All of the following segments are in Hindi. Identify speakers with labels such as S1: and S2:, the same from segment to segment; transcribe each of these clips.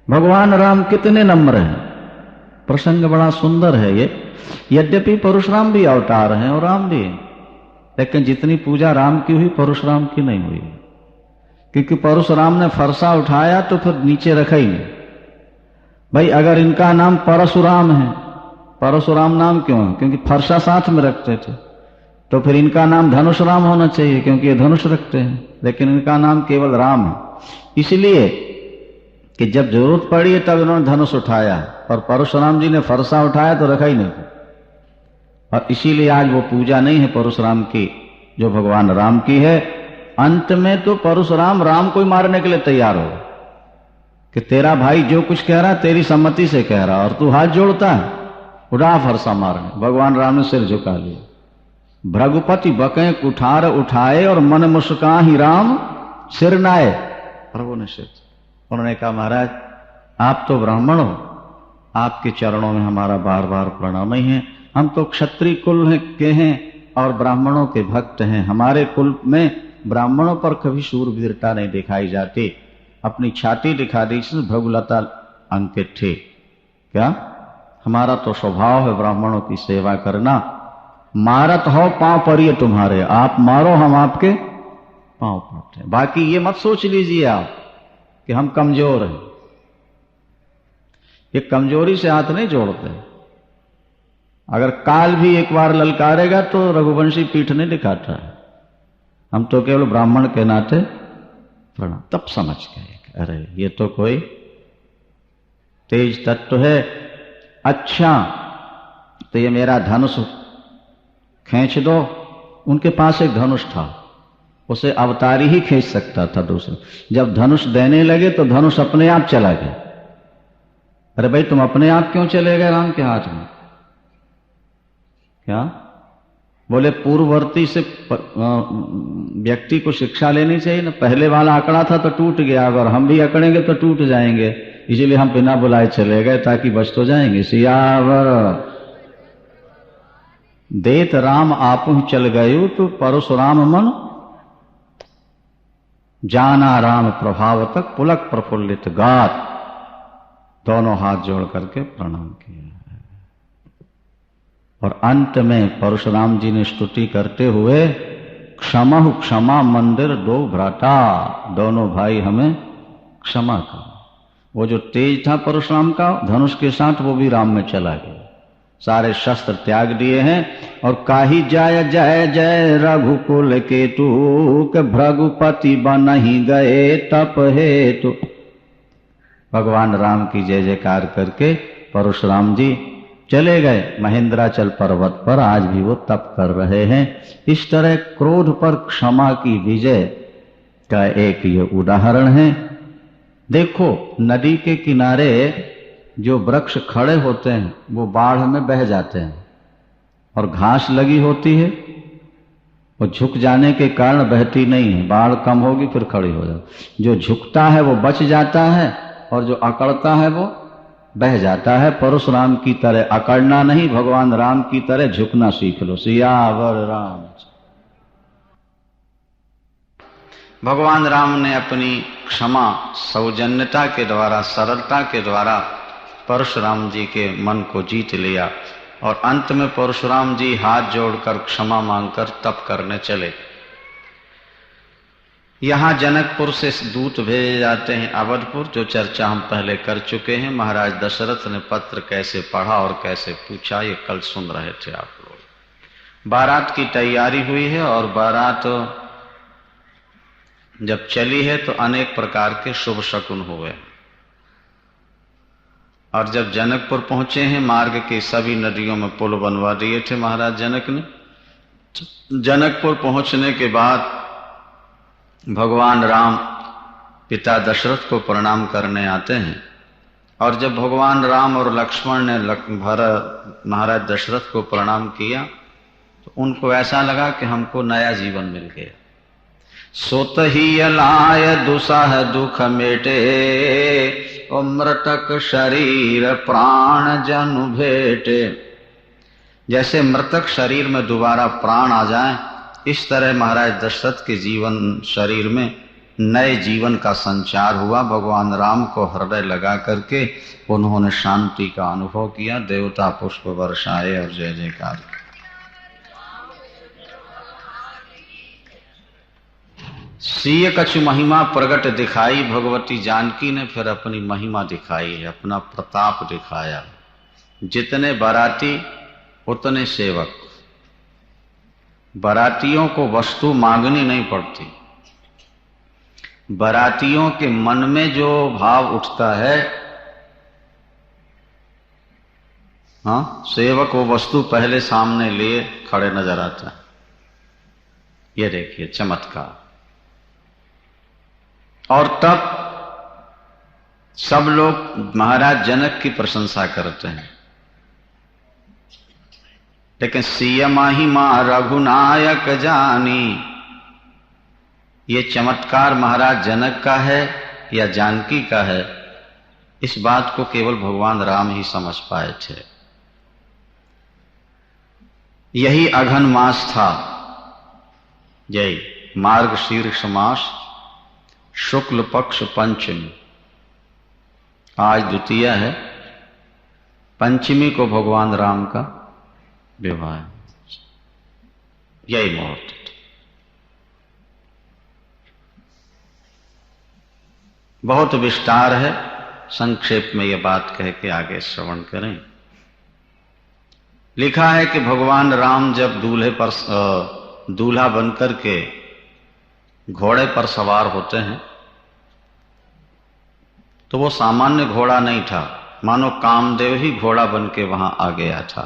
S1: भगवान राम कितने नम्र हैं। प्रसंग बड़ा सुंदर है ये। यद्यपि परशुराम भी अवतार हैं और राम भी हैं, लेकिन जितनी पूजा राम की हुई परशुराम की नहीं हुई, क्योंकि परशुराम ने फरसा उठाया तो फिर नीचे रखा ही नहीं। भाई अगर इनका नाम परशुराम है, परशुराम नाम क्यों है? क्योंकि फरसा साथ में रखते थे। तो फिर इनका नाम धनुषराम होना चाहिए, क्योंकि ये धनुष रखते हैं, लेकिन इनका नाम केवल राम है। इसलिए कि जब जरूरत पड़ी है तब इन्होंने धनुष उठाया, और परशुराम जी ने फरसा उठाया तो रखा ही नहीं। और इसीलिए आज वो पूजा नहीं है परशुराम की जो भगवान राम की है। अंत में तो परशुराम राम को ही मारने के लिए तैयार हो कि तेरा भाई जो कुछ कह रहा है तेरी सम्मति से कह रहा, और तू हाथ जोड़ता है, उड़ा फरसा मारने। भगवान राम ने सिर झुका लिया। भृगुपति बकें कुठार उठाए और मन मुस्कां ही राम सिर नाए। प्रभु ने सिर, उन्होंने कहा महाराज आप तो ब्राह्मण हो, आपके चरणों में हमारा बार बार प्रणाम ही है। हम तो क्षत्रिय कुल के हैं और ब्राह्मणों के भक्त हैं। हमारे कुल में ब्राह्मणों पर कभी शूरवीरता नहीं दिखाई जाती। अपनी छाती दिखा दी, इसमें भृगुलता अंकित थे। क्या हमारा तो स्वभाव है ब्राह्मणों की सेवा करना। मारत हो पांव परिये तुम्हारे, आप मारो हम आपके पांव पड़ते हैं। बाकी ये मत सोच लीजिए आप कि हम कमजोर हैं। ये कमजोरी से हाथ नहीं जोड़ते। अगर काल भी एक बार ललकारेगा तो रघुवंशी पीठ नहीं दिखाता है। हम तो केवल ब्राह्मण के नाते प्रणाम, तब समझ गए अरे ये तो कोई तेज तत्व है। अच्छा तो ये मेरा धनुष खींच दो। उनके पास एक धनुष था, उसे अवतारी ही खींच सकता था दूसरे। जब धनुष देने लगे तो धनुष अपने आप चला गया। अरे भाई तुम अपने आप क्यों चले गए राम के हाथ में? क्या बोले पूर्ववर्ती से व्यक्ति को शिक्षा लेनी चाहिए ना। पहले वाला अकड़ा था तो टूट गया, अगर हम भी अकड़ेंगे तो टूट जाएंगे। इसीलिए हम बिना बुलाए चले गए ताकि बच तो जाएंगे। सियावर देत राम आपु चल गयो तो परशुराम मन जाना राम प्रभाव तक पुलक प्रफुल्लित गात। दोनों हाथ जोड़ करके प्रणाम किया। और अंत में परशुराम जी ने स्तुति करते हुए क्षमहु क्षमा मंदिर दो भ्राता, दोनों भाई हमें क्षमा करो। वो जो तेज था परशुराम का धनुष के साथ, वो भी राम में चला गया। सारे शस्त्र त्याग दिए हैं। और काही जाय जय जय रघुकुल केतु के भृगुपति बनहि गए तप हेतु। भगवान राम की जय जयकार करके परशुराम जी चले गए महेंद्राचल पर्वत पर। आज भी वो तप कर रहे हैं। इस तरह क्रोध पर क्षमा की विजय का एक ये उदाहरण है। देखो नदी के किनारे जो वृक्ष खड़े होते हैं वो बाढ़ में बह जाते हैं, और घास लगी होती है वो झुक जाने के कारण बहती नहीं है। बाढ़ कम होगी फिर खड़ी हो जाती। जो झुकता है वो बच जाता है, और जो अकड़ता है वो बह जाता है। परशुराम की तरह अकड़ना नहीं, भगवान राम की तरह झुकना सीख लो। सियावर राम। भगवान राम ने अपनी क्षमा सौजन्यता के द्वारा, सरलता के द्वारा परशुराम जी के मन को जीत लिया। और अंत में परशुराम जी हाथ जोड़कर क्षमा मांगकर तप करने चले। यहाँ जनकपुर से दूत भेजे जाते हैं अवधपुर, जो चर्चा हम पहले कर चुके हैं। महाराज दशरथ ने पत्र कैसे पढ़ा और कैसे पूछा ये कल सुन रहे थे आप लोग। बारात की तैयारी हुई है, और बारात जब चली है तो अनेक प्रकार के शुभ शकुन हुए। और जब जनकपुर पहुंचे हैं, मार्ग के सभी नदियों में पुल बनवा दिए थे महाराज जनक ने। जनकपुर पहुंचने के बाद भगवान राम पिता दशरथ को प्रणाम करने आते हैं। और जब भगवान राम और लक्ष्मण ने महाराज दशरथ को प्रणाम किया तो उनको ऐसा लगा कि हमको नया जीवन मिल गया। सोत ही अलाय दुसह दुख मेटे, ओ मृतक शरीर प्राण जनु भेटे। जैसे मृतक शरीर में दोबारा प्राण आ जाए, इस तरह महाराज दशरथ के जीवन शरीर में नए जीवन का संचार हुआ। भगवान राम को हृदय लगा करके उन्होंने शांति का अनुभव किया, देवता पुष्प वर्षाए और जय जयकार। सीय कछु महिमा प्रगट दिखाई, भगवती जानकी ने फिर अपनी महिमा दिखाई है, अपना प्रताप दिखाया। जितने बाराती उतने सेवक। बारातियों को वस्तु मांगनी नहीं पड़ती। बारातियों के मन में जो भाव उठता है, हाँ, सेवक वो वस्तु पहले सामने लिए खड़े नजर आता है। ये देखिए चमत्कार। और तब सब लोग महाराज जनक की प्रशंसा करते हैं, लेकिन सिय महिमा रघुनायक जानी, ये चमत्कार महाराज जनक का है या जानकी का है, इस बात को केवल भगवान राम ही समझ पाए थे। यही अघन मास था, यही मार्गशीर्ष मास, शुक्ल पक्ष पंचमी। आज द्वितीया है, पंचमी को भगवान राम का विवाह, यही मुहूर्त। बहुत विस्तार है, संक्षेप में यह बात कह के आगे श्रवण करें। लिखा है कि भगवान राम जब दूल्हा बनकर के घोड़े पर सवार होते हैं तो वो सामान्य घोड़ा नहीं था, मानो कामदेव ही घोड़ा बन के वहां आ गया था।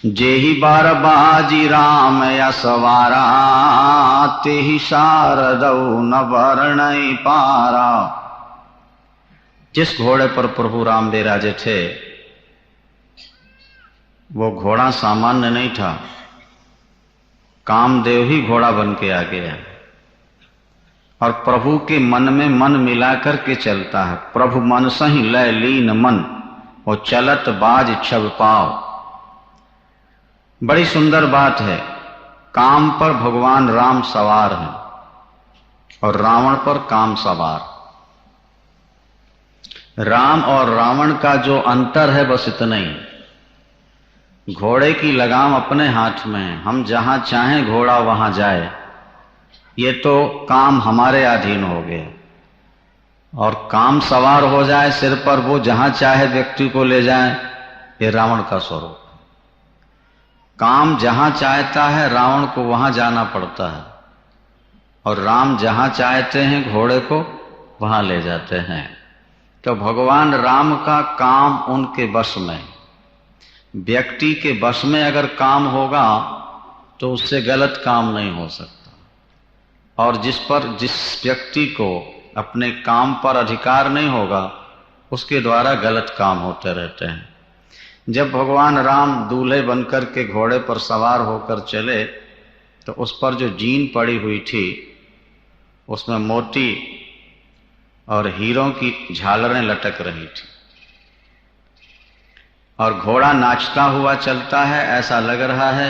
S1: जेहि बार बाजी राम या सवारा, तेहि शारदऊ न वर्णय पारा। जिस घोड़े पर प्रभु राम विराजे थे वो घोड़ा सामान्य नहीं था, कामदेव ही घोड़ा बन के आ गया। और प्रभु के मन में मन मिलाकर के चलता है। प्रभु मन सही लय लीन मन, वो चलत बाज छब पाव। बड़ी सुंदर बात है। काम पर भगवान राम सवार हैं और रावण पर काम सवार। राम और रावण का जो अंतर है बस इतना ही। घोड़े की लगाम अपने हाथ में है, हम जहां चाहें घोड़ा वहां जाए। ये तो काम हमारे अधीन हो गए, और काम सवार हो जाए सिर पर, वो जहां चाहे व्यक्ति को ले जाए, ये रावण का स्वरूप। काम जहां चाहता है रावण को वहां जाना पड़ता है, और राम जहां चाहते हैं घोड़े को वहां ले जाते हैं। तो भगवान राम का काम उनके वश में। व्यक्ति के वश में अगर काम होगा तो उससे गलत काम नहीं हो सकता, और जिस व्यक्ति को अपने काम पर अधिकार नहीं होगा उसके द्वारा गलत काम होते रहते हैं। जब भगवान राम दूल्हे बनकर के घोड़े पर सवार होकर चले तो उस पर जो जीन पड़ी हुई थी उसमें मोती और हीरों की झालरें लटक रही थी, और घोड़ा नाचता हुआ चलता है। ऐसा लग रहा है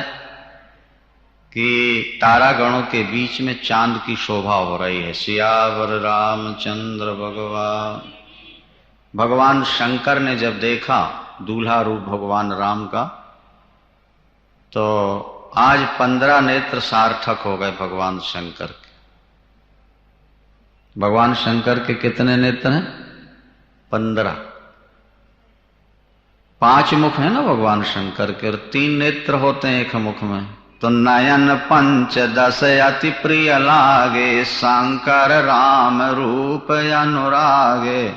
S1: कि तारागणों के बीच में चांद की शोभा हो रही है। सियावर रामचंद्र भगवान। भगवान शंकर ने जब देखा दूल्हा रूप भगवान राम का, तो आज 15 नेत्र सार्थक हो गए भगवान शंकर के। भगवान शंकर के कितने नेत्र हैं? 15। 5 मुख है ना भगवान शंकर के, और 3 नेत्र होते हैं एक मुख में। तो नयन 5-10 अति प्रिय लागे, शंकर राम रूप अनुरागे।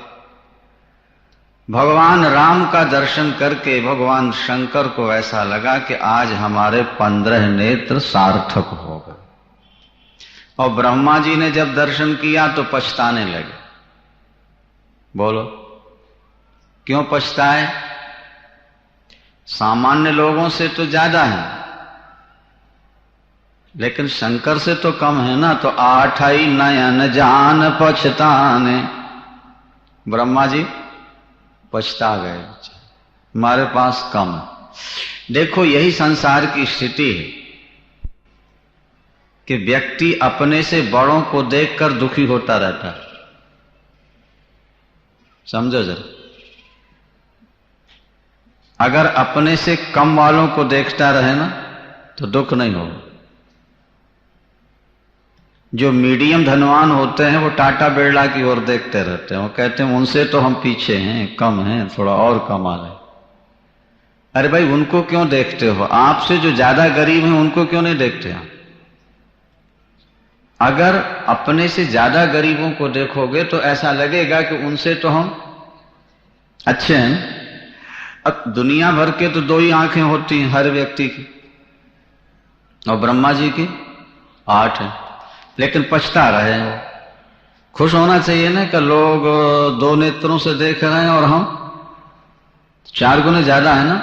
S1: भगवान राम का दर्शन करके भगवान शंकर को ऐसा लगा कि आज हमारे 15 नेत्र सार्थक हो गए। और ब्रह्मा जी ने जब दर्शन किया तो पछताने लगे। बोलो क्यों पछताए? सामान्य लोगों से तो ज्यादा है, लेकिन शंकर से तो कम है ना। तो 8 नयन जान पछताने। ब्रह्मा जी पछता गए, हमारे पास कम है। देखो यही संसार की स्थिति है कि व्यक्ति अपने से बड़ों को देखकर दुखी होता रहता है। समझो जरा, अगर अपने से कम वालों को देखता रहे ना तो दुख नहीं होगा। जो मीडियम धनवान होते हैं वो टाटा बिरला की ओर देखते रहते हैं, वो कहते हैं उनसे तो हम पीछे हैं, कम हैं, थोड़ा और कमा लें। अरे भाई, उनको क्यों देखते हो? आपसे जो ज्यादा गरीब हैं उनको क्यों नहीं देखते आप? अगर अपने से ज्यादा गरीबों को देखोगे तो ऐसा लगेगा कि उनसे तो हम अच्छे हैं। अब दुनिया भर के तो 2 ही आंखें होती हैं हर व्यक्ति की, और ब्रह्मा जी की 8 हैं, लेकिन पछता रहे हैं वो। खुश होना चाहिए ना कि लोग 2 नेत्रों से देख रहे हैं और हम 4 गुने ज्यादा है ना।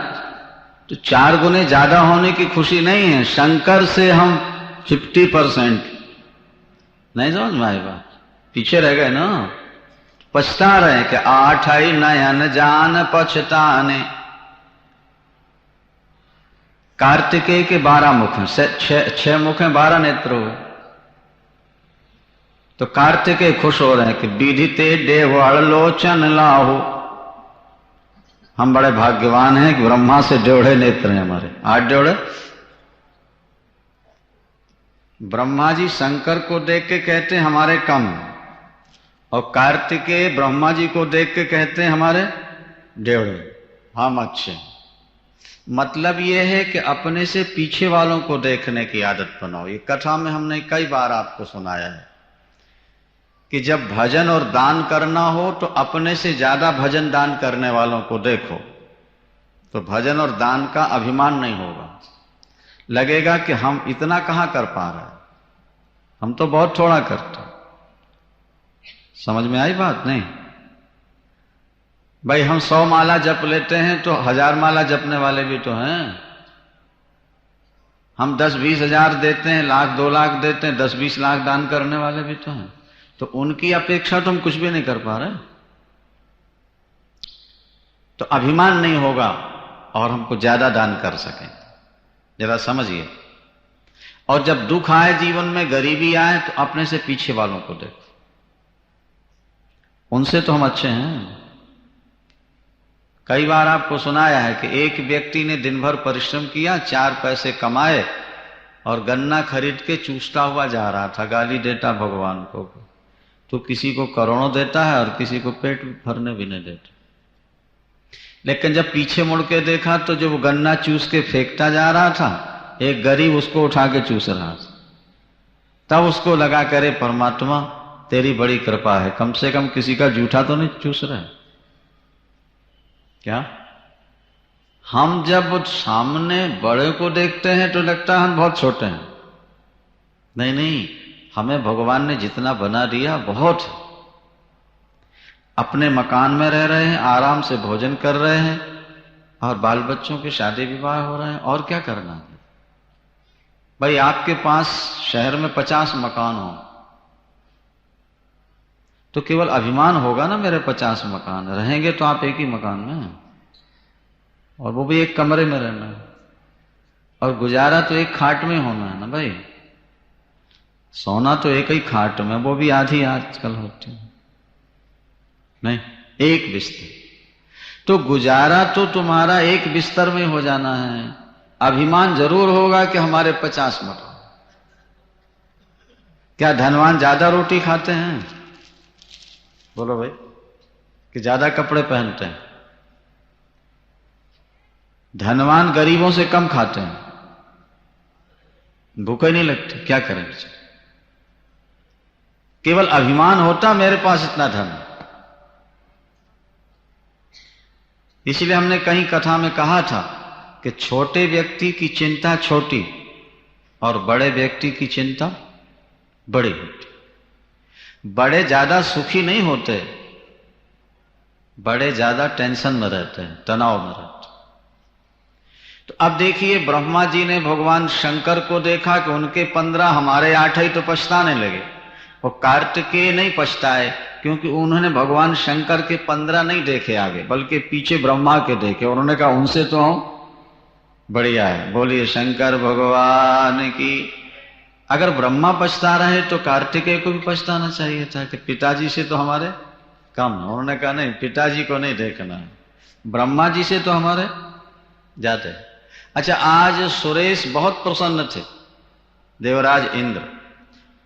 S1: तो 4 गुने ज्यादा होने की खुशी नहीं है, शंकर से हम 50% नहीं समझ में आई बात, पीछे रह गए ना। पछता रहे कि 8 नयन जान पछताने। कार्तिकेय के 12 मुख हैं, 6 मुख हैं, 12 नेत्र हुए। तो कार्तिकेय खुश हो रहे हैं कि विधिते देवल लोचन लाहो, हम बड़े भाग्यवान हैं कि ब्रह्मा से 1.5 नेत्र हैं हमारे, 8 जोड़े। ब्रह्मा जी शंकर को देख के कहते हैं हमारे कम, और कार्तिकेय ब्रह्मा जी को देख के कहते हैं हमारे 1.5, हम अच्छे। मतलब यह है कि अपने से पीछे वालों को देखने की आदत बनाओ। ये कथा में हमने कई बार आपको सुनाया है कि जब भजन और दान करना हो तो अपने से ज्यादा भजन दान करने वालों को देखो, तो भजन और दान का अभिमान नहीं होगा। लगेगा कि हम इतना कहां कर पा रहे हैं, हम तो बहुत थोड़ा करते हैं। समझ में आई बात? नहीं भाई, हम 100 माला जप लेते हैं तो 1000 माला जपने वाले भी तो हैं। हम 10-20 हजार देते हैं, 1,00,000-2 लाख देते हैं, 10-20 लाख दान करने वाले भी तो हैं। तो उनकी अपेक्षा तो हम कुछ भी नहीं कर पा रहे। तो अभिमान नहीं होगा और हमको ज्यादा दान कर सकें। जरा समझिए। और जब दुख आए जीवन में, गरीबी आए, तो अपने से पीछे वालों को देखो, उनसे तो हम अच्छे हैं। कई बार आपको सुनाया है कि एक व्यक्ति ने दिन भर परिश्रम किया, 4 पैसे कमाए और गन्ना खरीद के चूसता हुआ जा रहा था, गाली देता भगवान को। तो किसी को करोड़ों देता है और किसी को पेट भरने भी नहीं देता। लेकिन जब पीछे मुड़ के देखा तो जो वो गन्ना चूस के फेंकता जा रहा था, एक गरीब उसको उठा के चूस रहा था। तब उसको लगा, करे परमात्मा तेरी बड़ी कृपा है, कम से कम किसी का जूठा तो नहीं चूस रहे। क्या हम जब सामने बड़े को देखते हैं तो लगता है हम बहुत छोटे हैं? नहीं नहीं, हमें भगवान ने जितना बना दिया बहुत है। अपने मकान में रह रहे हैं, आराम से भोजन कर रहे हैं, और बाल बच्चों के शादी विवाह हो रहे हैं, और क्या करना है भाई? आपके पास शहर में 50 मकान हो तो केवल अभिमान होगा ना, मेरे 50 मकान। रहेंगे तो आप एक ही मकान में, और वो भी एक कमरे में रहना है, और गुजारा तो एक खाट में होना है ना भाई। सोना तो एक ही खाट में, वो भी आधी आजकल होती है, नहीं एक बिस्तर। तो गुजारा तो तुम्हारा एक बिस्तर में हो जाना है। अभिमान जरूर होगा कि हमारे 50 मकान। क्या धनवान ज्यादा रोटी खाते हैं? बोलो भाई, कि ज्यादा कपड़े पहनते हैं? धनवान गरीबों से कम खाते हैं, भूखे नहीं लगते, क्या करें बेचारे? केवल अभिमान होता मेरे पास इतना धन है। इसलिए हमने कहीं कथा में कहा था कि छोटे व्यक्ति की चिंता छोटी और बड़े व्यक्ति की चिंता बड़ी होती। बड़े ज्यादा सुखी नहीं होते, बड़े ज्यादा टेंशन में रहते हैं, तनाव में रहते हैं। तो अब देखिए, ब्रह्मा जी ने भगवान शंकर को देखा कि उनके 15, हमारे 8 ही, तो पछताने लगे। और कार्तिकेय नहीं पछताए, क्योंकि उन्होंने भगवान शंकर के 15 नहीं देखे आगे, बल्कि पीछे ब्रह्मा के देखे। उन्होंने कहा उनसे तो हम बढ़िया है। बोलिए शंकर भगवान की। अगर ब्रह्मा पछता रहे तो कार्तिकेय को भी पछताना चाहिए था कि पिताजी से तो हमारे कम। उन्होंने कहा नहीं, पिताजी को नहीं देखना है, ब्रह्मा जी से तो हमारे जाते। अच्छा, आज सुरेश बहुत प्रसन्न थे, देवराज इंद्र।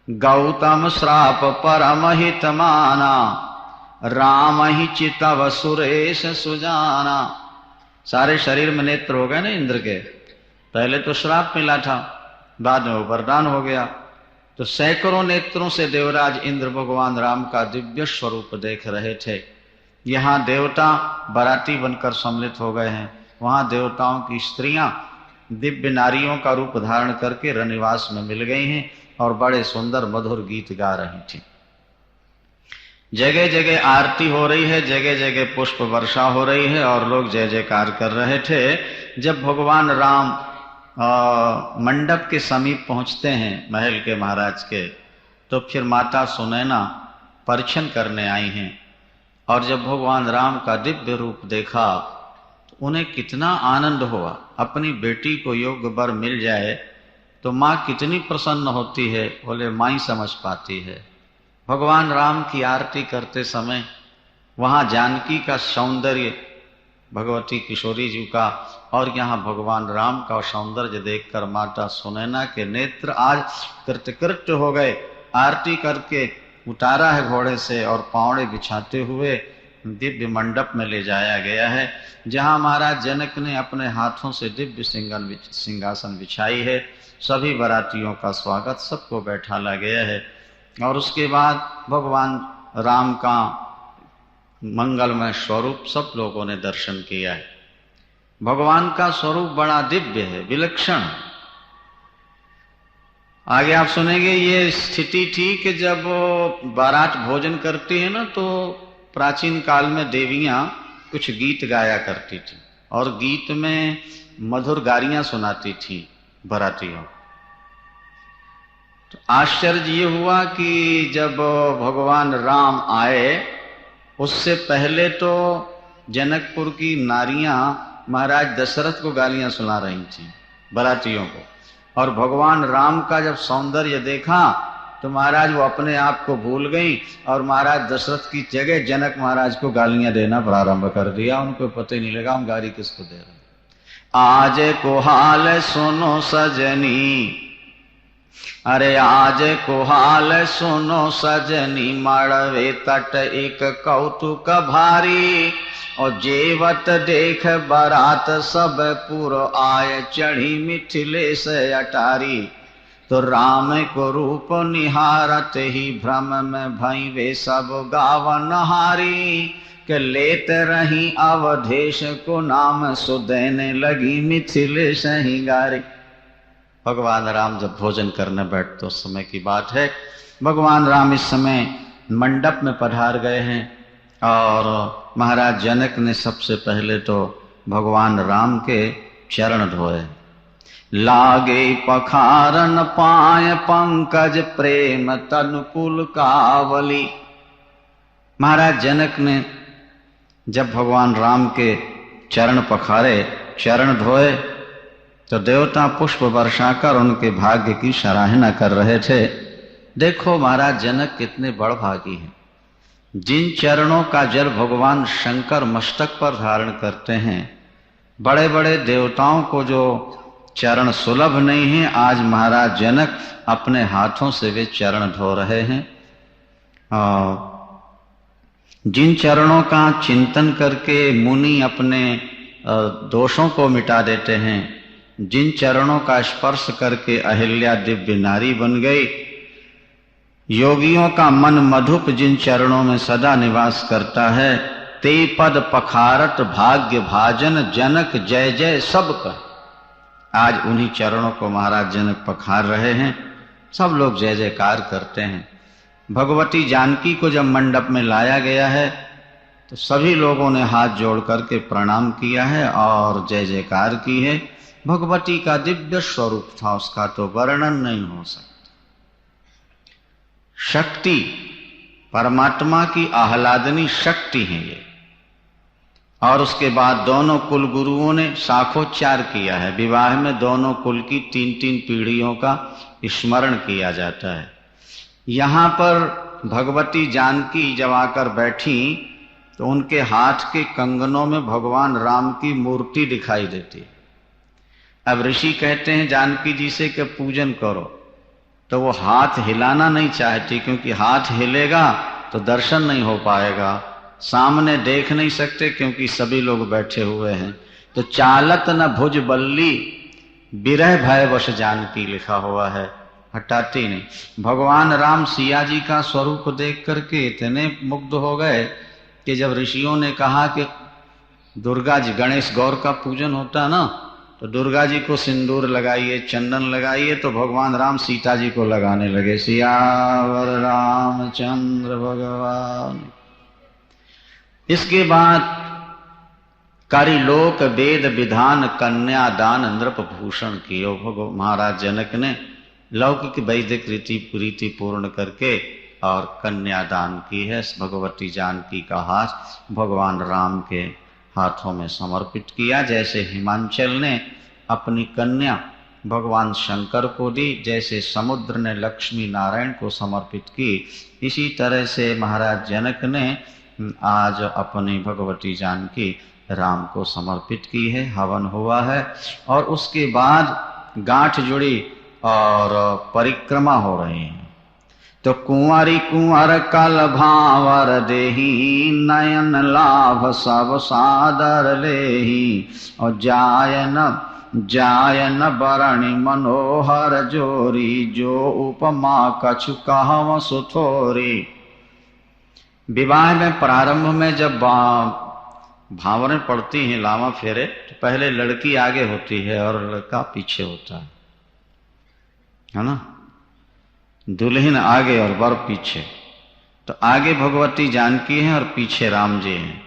S1: गौतम श्राप परमहित माना, राम ही चितव सुरेश सुजाना। सारे शरीर में नेत्र हो गए ना इंद्र के। पहले तो श्राप मिला था, बाद में वो वरदान हो गया। तो सैकड़ों नेत्रों से देवराज इंद्र भगवान राम का दिव्य स्वरूप देख रहे थे। यहाँ देवता बाराती बनकर सम्मिलित हो गए हैं, वहां देवताओं की स्त्रियां दिव्य नारियों का रूप धारण करके रनिवास में मिल गई हैं और बड़े सुंदर मधुर गीत गा रही थी। जगह जगह आरती हो रही है, जगह जगह पुष्प वर्षा हो रही है और लोग जय जयकार कर रहे थे। जब भगवान राम मंडप के समीप पहुंचते हैं महल के महाराज के, तो फिर माता सुनैना परीक्षण करने आई हैं। और जब भगवान राम का दिव्य रूप देखा तो उन्हें कितना आनंद हुआ। अपनी बेटी को योग्य वर मिल जाए तो माँ कितनी प्रसन्न होती है, बोले माँ ही समझ पाती है। भगवान राम की आरती करते समय वहाँ जानकी का सौंदर्य, भगवती किशोरी जी का, और यहाँ भगवान राम का सौंदर्य देखकर माता सुनैना के नेत्र आज कृतकृत्य हो गए। आरती करके उतारा है घोड़े से और पावड़े बिछाते हुए दिव्य मंडप में ले जाया गया है, जहाँ महाराज जनक ने अपने हाथों से दिव्य सिंहासन बिछाई है। सभी बारातियों का स्वागत, सबको बैठाला गया है। और उसके बाद भगवान राम का मंगलमय स्वरूप सब लोगों ने दर्शन किया है। भगवान का स्वरूप बड़ा दिव्य है, विलक्षण। आगे आप सुनेंगे ये स्थिति थी कि जब बारात भोजन करती है ना, तो प्राचीन काल में देवियां कुछ गीत गाया करती थी और गीत में मधुर गारियां सुनाती थी बारातियों। तो आश्चर्य ये हुआ कि जब भगवान राम आए उससे पहले तो जनकपुर की नारियां महाराज दशरथ को गालियां सुना रही थी बारातियों को, और भगवान राम का जब सौंदर्य देखा तो महाराज वो अपने आप को भूल गई और महाराज दशरथ की जगह जनक महाराज को गालियां देना प्रारंभ कर दिया। उनको पता ही नहीं लगा हम गाली किसको दे रहे। आज को हाल सुनो सजनी, अरे आज को हाल सुनो सजनी, मड़वे तट एक कौतुक भारी, और जेवत देख बारात सब पुर आय, चढ़ी मिथिलेश अटारी। तो राम को रूप निहारत ही भ्रम में भई वे सब गावन हारी, के लेत रही अवधेश को नाम, सुदेने लगी मिथिलेश ही गारी। भगवान राम जब भोजन करने बैठते उस समय की बात है। भगवान राम इस समय मंडप में पधार गए हैं और महाराज जनक ने सबसे पहले तो भगवान राम के चरण धोए। लागे पखारन पाय पंकज, प्रेम तनुकुल कावली। महाराज जनक ने जब भगवान राम के चरण पखारे, चरण धोए, तो देवता पुष्प वर्षा कर उनके भाग्य की सराहना कर रहे थे। देखो महाराज जनक कितने बड़भागी हैं, जिन चरणों का जल भगवान शंकर मस्तक पर धारण करते हैं। बड़े बड़े देवताओं को जो चरण सुलभ नहीं है, आज महाराज जनक अपने हाथों से वे चरण धो रहे हैं। जिन चरणों का चिंतन करके मुनि अपने दोषों को मिटा देते हैं, जिन चरणों का स्पर्श करके अहिल्या दिव्य नारी बन गई, योगियों का मन मधुप जिन चरणों में सदा निवास करता है, ते पद पखारत भाग्य भाजन, जनक जय जय सब कह। आज उन्हीं चरणों को महाराज जनक पखार रहे हैं, सब लोग जय जयकार करते हैं। भगवती जानकी को जब मंडप में लाया गया है तो सभी लोगों ने हाथ जोड़ करके प्रणाम किया है और जय जयकार की है। भगवती का दिव्य स्वरूप था, उसका तो वर्णन नहीं हो सकता। शक्ति, परमात्मा की आह्लादनी शक्ति है ये। और उसके बाद दोनों कुल गुरुओं ने शाखोच्चार किया है। विवाह में दोनों कुल की 3-3 पीढ़ियों का स्मरण किया जाता है। यहाँ पर भगवती जानकी जब आकर बैठी तो उनके हाथ के कंगनों में भगवान राम की मूर्ति दिखाई देती। अब ऋषि कहते हैं जानकी जी से कि पूजन करो, तो वो हाथ हिलाना नहीं चाहती, क्योंकि हाथ हिलेगा तो दर्शन नहीं हो पाएगा, सामने देख नहीं सकते क्योंकि सभी लोग बैठे हुए हैं। तो चालत न भुज बल्ली विरह भय वश जानकी लिखा हुआ है, हटाती नहीं। भगवान राम सिया जी का स्वरूप देख करके इतने मुग्ध हो गए कि जब ऋषियों ने कहा कि दुर्गा जी, गणेश गौर का पूजन होता ना, तो दुर्गा जी को सिंदूर लगाइए, चंदन लगाइए, तो भगवान राम सीता जी को लगाने लगे। सियावर रामचंद्र भगवान। इसके बाद करिलोक वेद विधान कन्यादान नृपभूषण कियो। महाराज जनक ने लौकिक वैदिक रीति पूर्ण करके और कन्यादान की है। भगवती जानकी का हाथ भगवान राम के हाथों में समर्पित किया। जैसे हिमांचल ने अपनी कन्या भगवान शंकर को दी, जैसे समुद्र ने लक्ष्मी नारायण को समर्पित की, इसी तरह से महाराज जनक ने आज अपनी भगवती जानकी राम को समर्पित की है। हवन हुआ है और उसके बाद गांठ जुड़ी और परिक्रमा हो रही है। तो कुंवारी कुंवर कल भावर देही, नयन लाभ सब सादर लेही, और जायन बरणी मनोहर जोरी, जो उपमा कछु कहव सुथोरी। विवाह में प्रारंभ में जब भावरें पड़ती हैं, लावा फेरे, तो पहले लड़की आगे होती है और लड़का पीछे होता है ना। दुल्हन आगे और वर पीछे। तो आगे भगवती जानकी हैं और पीछे राम जी हैं।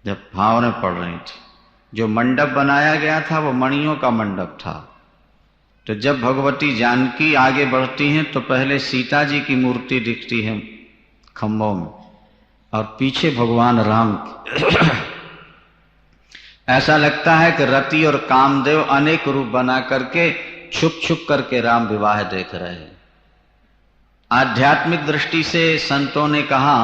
S1: जब भावरें पड़ रही थी, जो मंडप बनाया गया था वो मणियों का मंडप था। तो जब भगवती जानकी आगे बढ़ती हैं तो पहले सीता जी की मूर्ति दिखती है खंभों में और पीछे भगवान राम ऐसा लगता है कि रति और कामदेव अनेक रूप बना करके छुप छुप करके राम विवाह देख रहे हैं। आध्यात्मिक दृष्टि से संतों ने कहा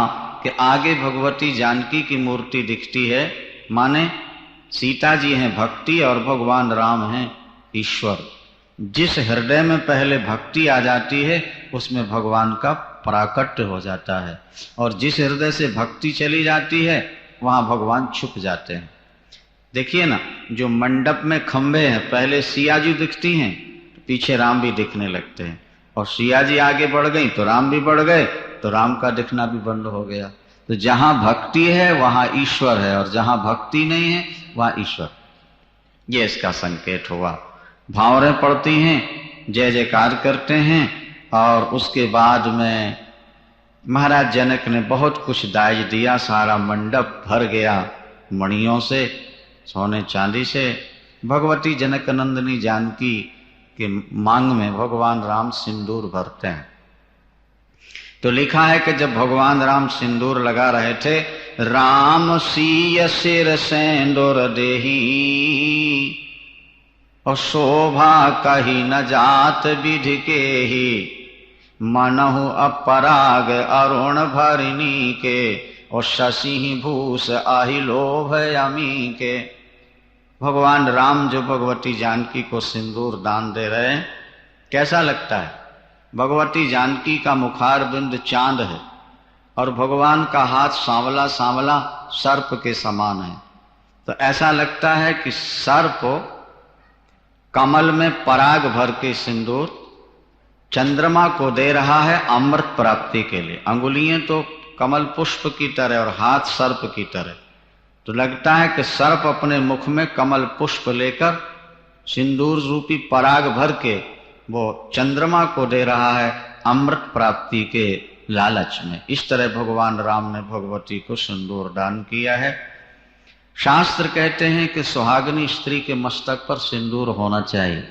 S1: कि आगे भगवती जानकी की मूर्ति दिखती है, माने सीता जी हैं भक्ति और भगवान राम हैं ईश्वर। जिस हृदय में पहले भक्ति आ जाती है उसमें भगवान का प्राकट्य हो जाता है, और जिस हृदय से भक्ति चली जाती है वहां भगवान छुप जाते हैं। देखिए ना, जो मंडप में खंभे हैं, पहले सिया जी दिखती हैं, पीछे राम भी दिखने लगते हैं, और सिया जी आगे बढ़ गई तो राम भी बढ़ गए, तो राम का दिखना भी बंद हो गया। तो जहां भक्ति है वहां ईश्वर है, और जहां भक्ति नहीं है वहां ईश्वर। ये इसका संकेत हुआ। भावरें पड़ती हैं, जय जयकार करते हैं, और उसके बाद में महाराज जनक ने बहुत कुछ दाज दिया। सारा मंडप भर गया मणियों से, सोने चांदी से। भगवती जनक नंदिनी जानकी के मांग में भगवान राम सिंदूर भरते हैं। तो लिखा है कि जब भगवान राम सिंदूर लगा रहे थे, राम सीय सिर सेंदूर देही, और शोभा कही न जात विधि के ही, मनहु अपराग अरुण भरिणी के, और शशि भूष आहि लोभ अमी के। भगवान राम जो भगवती जानकी को सिंदूर दान दे रहे हैं, कैसा लगता है? भगवती जानकी का मुखार बिंद चांद है और भगवान का हाथ सांवला सांवला सर्प के समान है। तो ऐसा लगता है कि सर्प कमल में पराग भर के सिंदूर चंद्रमा को दे रहा है अमृत प्राप्ति के लिए। अंगुलियां तो कमल पुष्प की तरह और हाथ सर्प की तरह। तो लगता है कि सर्प अपने मुख में कमल पुष्प लेकर सिंदूर रूपी पराग भर के वो चंद्रमा को दे रहा है अमृत प्राप्ति के लालच में। इस तरह भगवान राम ने भगवती को सिंदूर दान किया है। शास्त्र कहते हैं कि सुहागनी स्त्री के मस्तक पर सिंदूर होना चाहिए।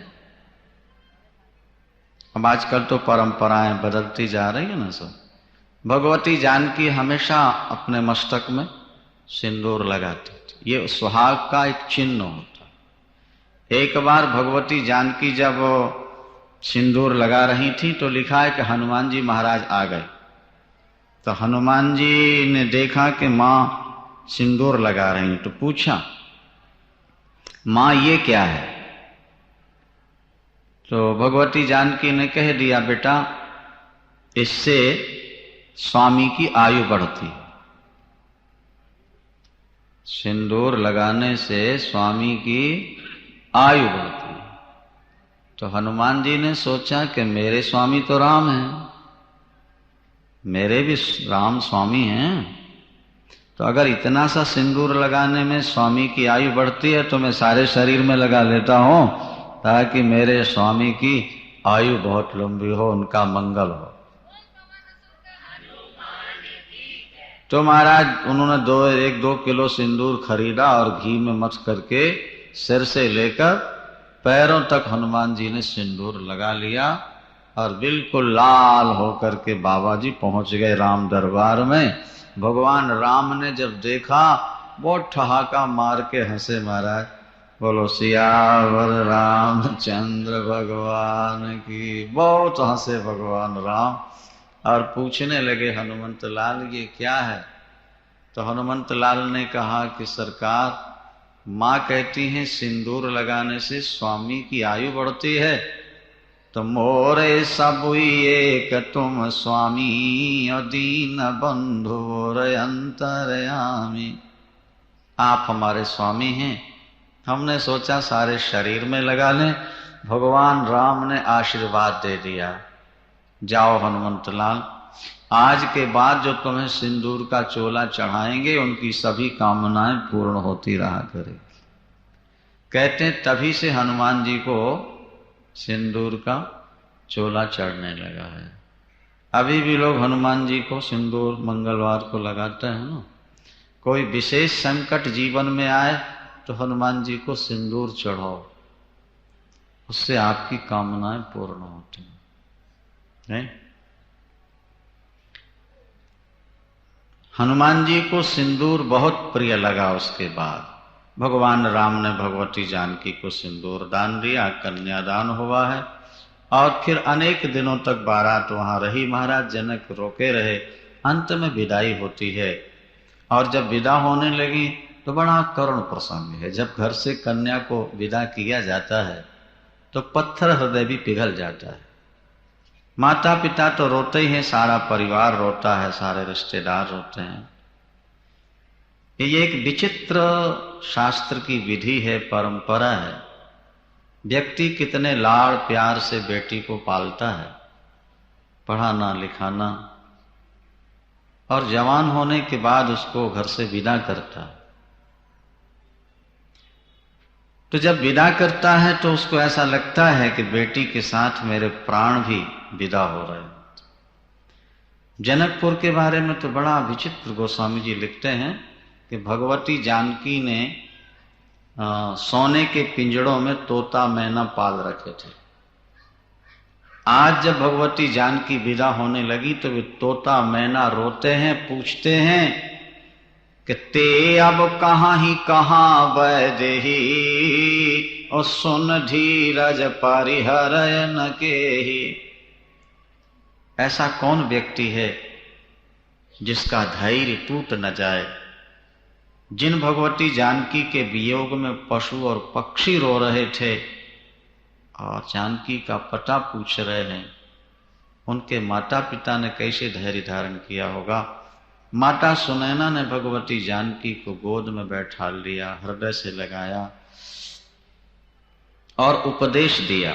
S1: अब आजकल तो परंपराएं बदलती जा रही है ना सब। भगवती जानकी हमेशा अपने मस्तक में सिंदूर लगाते थे। ये सुहाग का एक चिन्ह होता। एक बार भगवती जानकी जब सिंदूर लगा रही थी तो लिखा है कि हनुमान जी महाराज आ गए। तो हनुमान जी ने देखा कि माँ सिंदूर लगा रही, तो पूछा माँ ये क्या है? तो भगवती जानकी ने कह दिया बेटा इससे स्वामी की आयु बढ़ती है, सिंदूर लगाने से स्वामी की आयु बढ़ती है। तो हनुमान जी ने सोचा कि मेरे स्वामी तो राम हैं, मेरे भी राम स्वामी हैं, तो अगर इतना सा सिंदूर लगाने में स्वामी की आयु बढ़ती है तो मैं सारे शरीर में लगा लेता हूं ताकि मेरे स्वामी की आयु बहुत लंबी हो, उनका मंगल हो। तो महाराज उन्होंने 1-2 किलो सिंदूर खरीदा और घी में मथ करके सिर से लेकर पैरों तक हनुमान जी ने सिंदूर लगा लिया और बिल्कुल लाल होकर के बाबा जी पहुंच गए राम दरबार में। भगवान राम ने जब देखा बहुत ठहाका मार के हंसे महाराज, बोलो सियावर रामचंद्र भगवान की। बहुत हंसे भगवान राम और पूछने लगे हनुमंत लाल ये क्या है? तो हनुमंत लाल ने कहा कि सरकार माँ कहती हैं सिंदूर लगाने से स्वामी की आयु बढ़ती है, तो मोरे सब एक तुम स्वामी दीन बंधु अंतरयामी। आप हमारे स्वामी हैं, हमने सोचा सारे शरीर में लगा लें। भगवान राम ने आशीर्वाद दे दिया, जाओ हनुमंत लाल आज के बाद जो तुम्हें सिंदूर का चोला चढ़ाएंगे उनकी सभी कामनाएं पूर्ण होती रहा करेगी। कहते तभी से हनुमान जी को सिंदूर का चोला चढ़ने लगा है। अभी भी लोग हनुमान जी को सिंदूर मंगलवार को लगाते हैं ना। कोई विशेष संकट जीवन में आए तो हनुमान जी को सिंदूर चढ़ाओ, उससे आपकी कामनाएं पूर्ण होती हैं। नहीं? हनुमान जी को सिंदूर बहुत प्रिय लगा। उसके बाद भगवान राम ने भगवती जानकी को सिंदूर दान दिया, कन्यादान हुआ है और फिर अनेक दिनों तक बारात वहां रही। महाराज जनक रोके रहे, अंत में विदाई होती है और जब विदा होने लगी तो बड़ा करुण प्रसंग है। जब घर से कन्या को विदा किया जाता है तो पत्थर हृदय भी पिघल जाता है। माता पिता तो रोते ही हैं, सारा परिवार रोता है, सारे रिश्तेदार रोते हैं। ये एक विचित्र शास्त्र की विधि है, परंपरा है। व्यक्ति कितने लाड़ प्यार से बेटी को पालता है, पढ़ाना लिखाना, और जवान होने के बाद उसको घर से विदा करता है। तो जब विदा करता है तो उसको ऐसा लगता है कि बेटी के साथ मेरे प्राण भी विदा हो रहे हैं। जनकपुर के बारे में तो बड़ा विचित्र गोस्वामी जी लिखते हैं कि भगवती जानकी ने सोने के पिंजड़ों में तोता मैना पाल रखे थे। आज जब भगवती जानकी विदा होने लगी तो वे तोता मैना रोते हैं, पूछते हैं कि ते अब कहाँ ही कहाँ वैदेही, और सुन धीरज परिहरन के ही। ऐसा कौन व्यक्ति है जिसका धैर्य टूट न जाए। जिन भगवती जानकी के वियोग में पशु और पक्षी रो रहे थे और जानकी का पता पूछ रहे हैं, उनके माता पिता ने कैसे धैर्य धारण किया होगा। माता सुनैना ने भगवती जानकी को गोद में बैठा लिया, हृदय से लगाया और उपदेश दिया।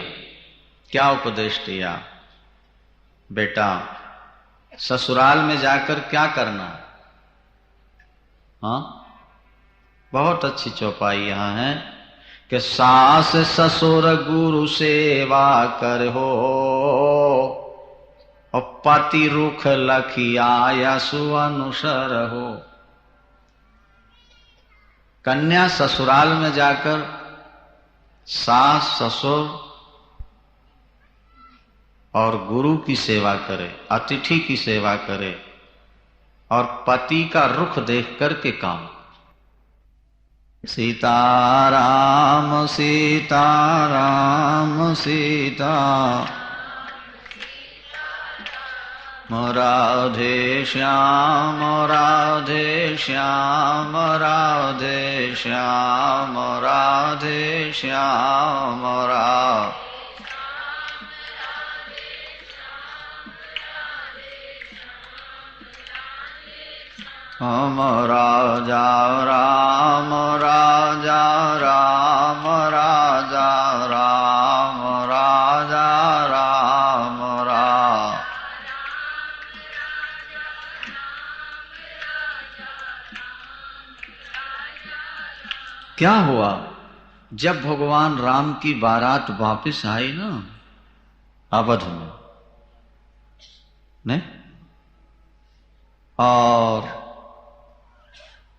S1: क्या उपदेश दिया? बेटा ससुराल में जाकर क्या करना है? हाँ, बहुत अच्छी चौपाई यहां है कि सास ससुर गुरु सेवा कर हो, और पति रुख लखिया यसु अनुसर हो। कन्या ससुराल में जाकर सास ससुर और गुरु की सेवा करे, अतिथि की सेवा करे और पति का रुख देख करके काम। सीताराम सीताराम सीता राधे श्याम राधे श्याम राधे श्याम राधे श्याम राधे राजा राम राजा राम राजा राम राजा राम राम। क्या हुआ जब भगवान राम की बारात वापस आई ना अवध में, नहीं? और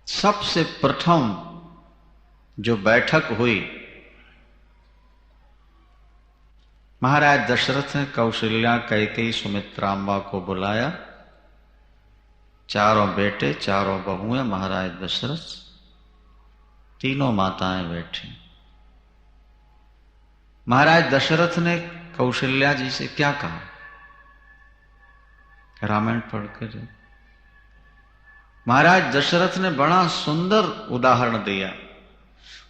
S1: सबसे प्रथम जो बैठक हुई, महाराज दशरथ ने कौशल्या कैकेयी सुमित्रांबा को बुलाया। चारों बेटे चारों बहुएं, महाराज दशरथ, तीनों माताएं बैठी। महाराज दशरथ ने कौशल्या जी से क्या कहा? रामायण पढ़ कर महाराज दशरथ ने बड़ा सुंदर उदाहरण दिया।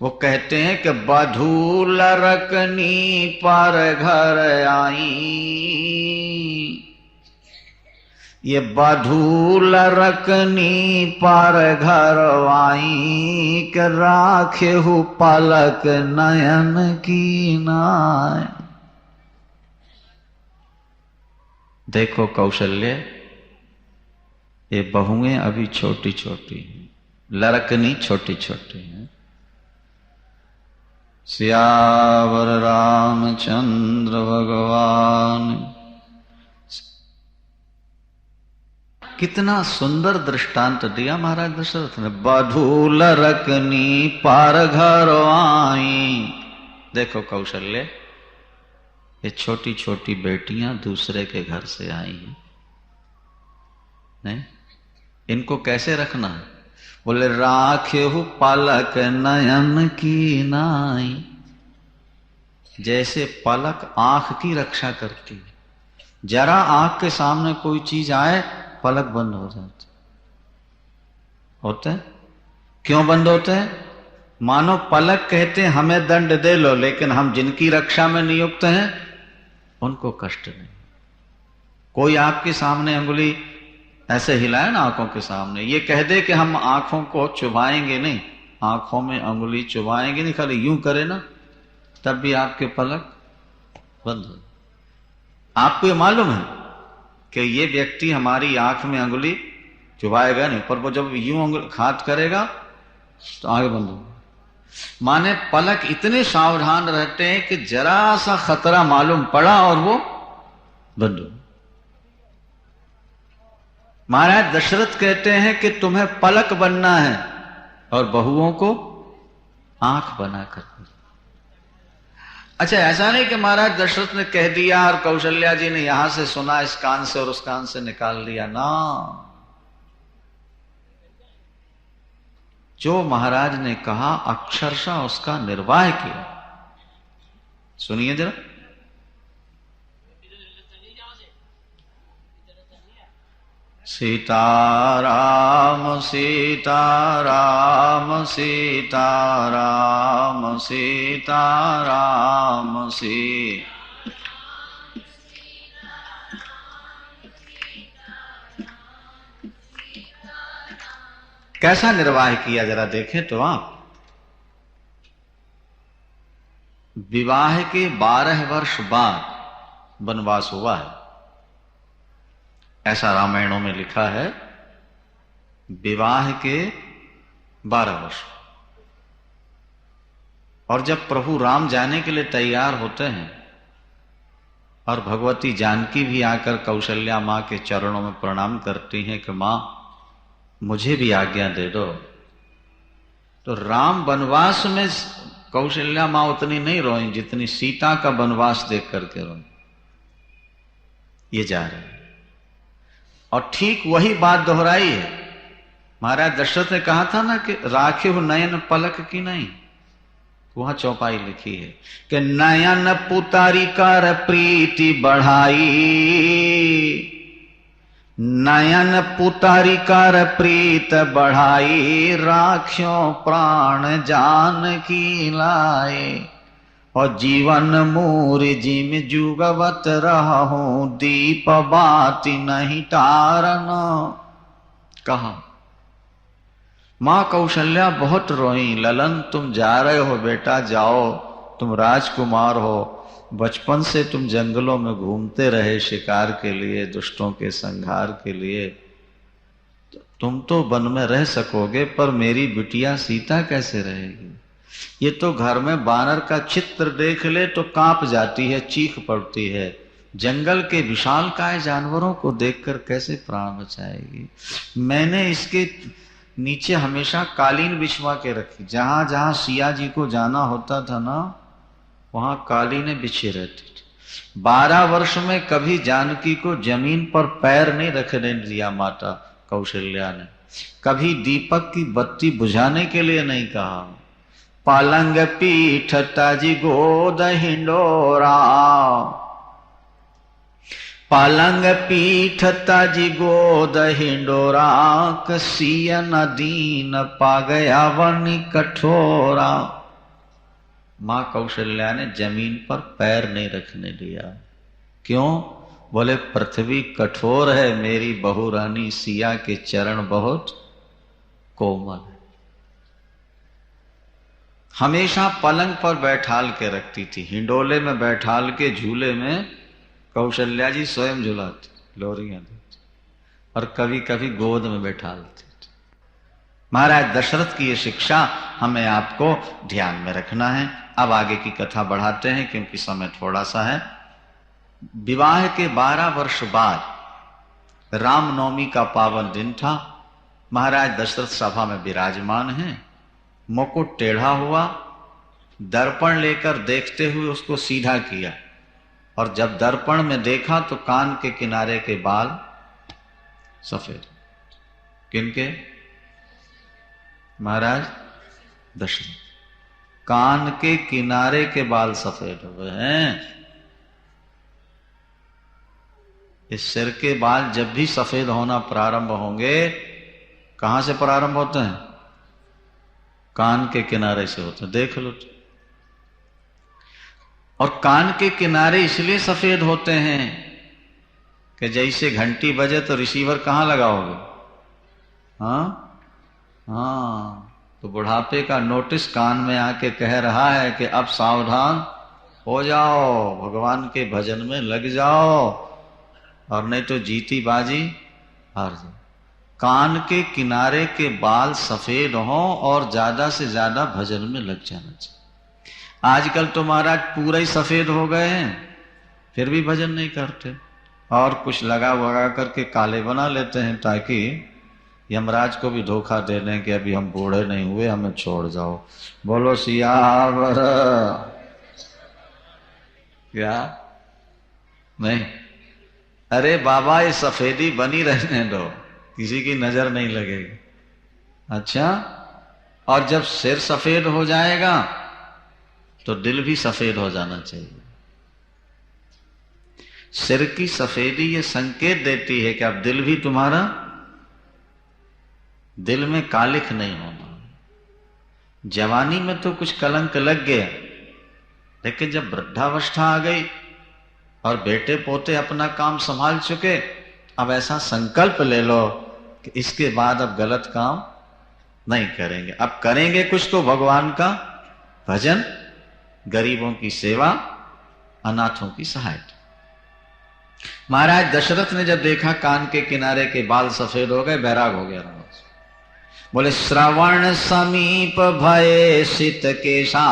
S1: वो कहते हैं कि बधू लरकनी पर घर आई, ये बधू लरकनी पर घर आई, के राखे हु पलक नयन की नाय। देखो कौशल्य, ये बहुएं अभी छोटी छोटी हैं, लड़कनी छोटी छोटी हैं। सियावर रामचंद्र भगवान, कितना सुंदर दृष्टांत दिया महाराज दशरथ ने। बधू लड़कनी पार घर आई। देखो कौशल्य, ये छोटी छोटी बेटियां दूसरे के घर से आई हैं, नहीं? इनको कैसे रखना है? बोले राखे हु पलक नयन की नाई। जैसे पलक आंख की रक्षा करती है, जरा आंख के सामने कोई चीज आए पलक बंद हो जाती होते हैं। क्यों बंद होते हैं? मानो पलक कहते हैं हमें दंड दे लो, लेकिन हम जिनकी रक्षा में नियुक्त हैं उनको कष्ट नहीं। कोई आपके सामने अंगुली ऐसे हिलाए ना आंखों के सामने, ये कह दे कि हम आंखों को चुभाएंगे नहीं, आंखों में अंगुली चुभाएंगे नहीं, खाली यूं करे ना, तब भी आपके पलक बंद हो। आपको ये मालूम है कि ये व्यक्ति हमारी आंख में अंगुली चुभाएगा नहीं, पर वो जब यूं हाथ करेगा तो आगे बंद होगा। माने पलक इतने सावधान रहते हैं कि जरा सा खतरा मालूम पड़ा और वो बंद हो। महाराज दशरथ कहते हैं कि तुम्हें पलक बनना है और बहुओं को आंख बनाकर। अच्छा, ऐसा नहीं कि महाराज दशरथ ने कह दिया और कौशल्या जी ने यहां से सुना इस कान से और उस कान से निकाल लिया ना। जो महाराज ने कहा अक्षरशः उसका निर्वाह किया। सुनिए जरा। सीताराम सीताराम सीताराम सीताराम कैसा निर्वाह किया जरा देखें तो आप। विवाह के 12 वर्ष बाद वनवास हुआ है, ऐसा रामायणों में लिखा है। विवाह के 12 वर्ष, और जब प्रभु राम जाने के लिए तैयार होते हैं और भगवती जानकी भी आकर कौशल्या मां के चरणों में प्रणाम करती हैं कि मां मुझे भी आज्ञा दे दो, तो राम वनवास में कौशल्या मां उतनी नहीं रोई जितनी सीता का वनवास देख करके रोई। ये जा रहे हैं और ठीक वही बात दोहराई है महाराज दशरथ ने कहा था ना कि राखे हो नयन पलक की नहीं, वहां चौपाई लिखी है कि नयन पुतारी कर प्रीति बढ़ाई, नयन पुतारी कर प्रीत बढ़ाई, राख्यों प्राण जान की लाए, और जीवन मूर जिम जुगवत रहूं, दीप बाती नहीं तारन। कहा मां कौशल्या बहुत रोई, ललन तुम जा रहे हो बेटा, जाओ, तुम राजकुमार हो, बचपन से तुम जंगलों में घूमते रहे शिकार के लिए, दुष्टों के संहार के लिए, तुम तो वन में रह सकोगे, पर मेरी बिटिया सीता कैसे रहेगी? ये तो घर में बानर का चित्र देख ले तो कांप जाती है, चीख पड़ती है, जंगल के विशालकाय जानवरों को देखकर कैसे प्राण बचाएगी? मैंने इसके नीचे हमेशा कालीन बिछवा के रखी, जहां जहां सिया जी को जाना होता था ना, वहां कालीनें बिछी रहती थी। 12 वर्ष में कभी जानकी को जमीन पर पैर नहीं रखने दिया माता कौशल्या ने, कभी दीपक की बत्ती बुझाने के लिए नहीं कहा। पालंग पीठ ताजी गोद हिंडोरा, पालंग पीठ ताजी गोद हिंडोरा, कसिया नदीन पा गया वनी कठोरा। मां कौशल्या ने जमीन पर पैर नहीं रखने दिया। क्यों? बोले पृथ्वी कठोर है, मेरी बहू रानी सिया के चरण बहुत कोमल है। हमेशा पलंग पर बैठाल के रखती थी, हिंडोले में बैठाल के, झूले में कौशल्या जी स्वयं झुलाती, लोरियां देती, और कभी कभी गोद में बैठालती। महाराज दशरथ की ये शिक्षा हमें आपको ध्यान में रखना है। अब आगे की कथा बढ़ाते हैं क्योंकि समय थोड़ा सा है। विवाह के 12 वर्ष बाद रामनवमी का पावन दिन था। महाराज दशरथ सभा में विराजमान हैं, मुकुट टेढ़ा हुआ, दर्पण लेकर देखते हुए उसको सीधा किया, और जब दर्पण में देखा तो कान के किनारे के बाल सफेद। किनके? महाराज दशरथ। कान के किनारे के बाल सफेद हुए हैं। इस सिर के बाल जब भी सफेद होना प्रारंभ होंगे, कहां से प्रारंभ होते हैं? कान के किनारे से होते हैं, देख लो। और कान के किनारे इसलिए सफेद होते हैं कि जैसे घंटी बजे तो रिसीवर कहां लगाओगे? हाँ, तो बुढ़ापे का नोटिस कान में आके कह रहा है कि अब सावधान हो जाओ, भगवान के भजन में लग जाओ, और नहीं तो जीती बाजी हार जाओ। कान के किनारे के बाल सफेद हों और ज्यादा से ज्यादा भजन में लग जाना चाहिए। आजकल तो महाराज पूरा ही सफेद हो गए हैं, फिर भी भजन नहीं करते, और कुछ लगा करके काले बना लेते हैं ताकि यमराज को भी धोखा दे दें कि अभी हम बूढ़े नहीं हुए, हमें छोड़ जाओ। बोलो सियावर। क्या नहीं? अरे बाबा, ये सफेदी बनी रहने दो, किसी की नजर नहीं लगेगी। अच्छा, और जब सिर सफेद हो जाएगा तो दिल भी सफेद हो जाना चाहिए। सिर की सफेदी ये संकेत देती है कि अब दिल भी तुम्हारा, दिल में कालिख नहीं होना। जवानी में तो कुछ कलंक लग गया, लेकिन जब वृद्धावस्था आ गई और बेटे पोते अपना काम संभाल चुके, अब ऐसा संकल्प ले लो कि इसके बाद अब गलत काम नहीं करेंगे। अब करेंगे कुछ तो भगवान का भजन, गरीबों की सेवा, अनाथों की सहायता। महाराज दशरथ ने जब देखा कान के किनारे के बाल सफेद हो गए, बैराग हो गया। बोले श्रवण समीप भये सित केशा,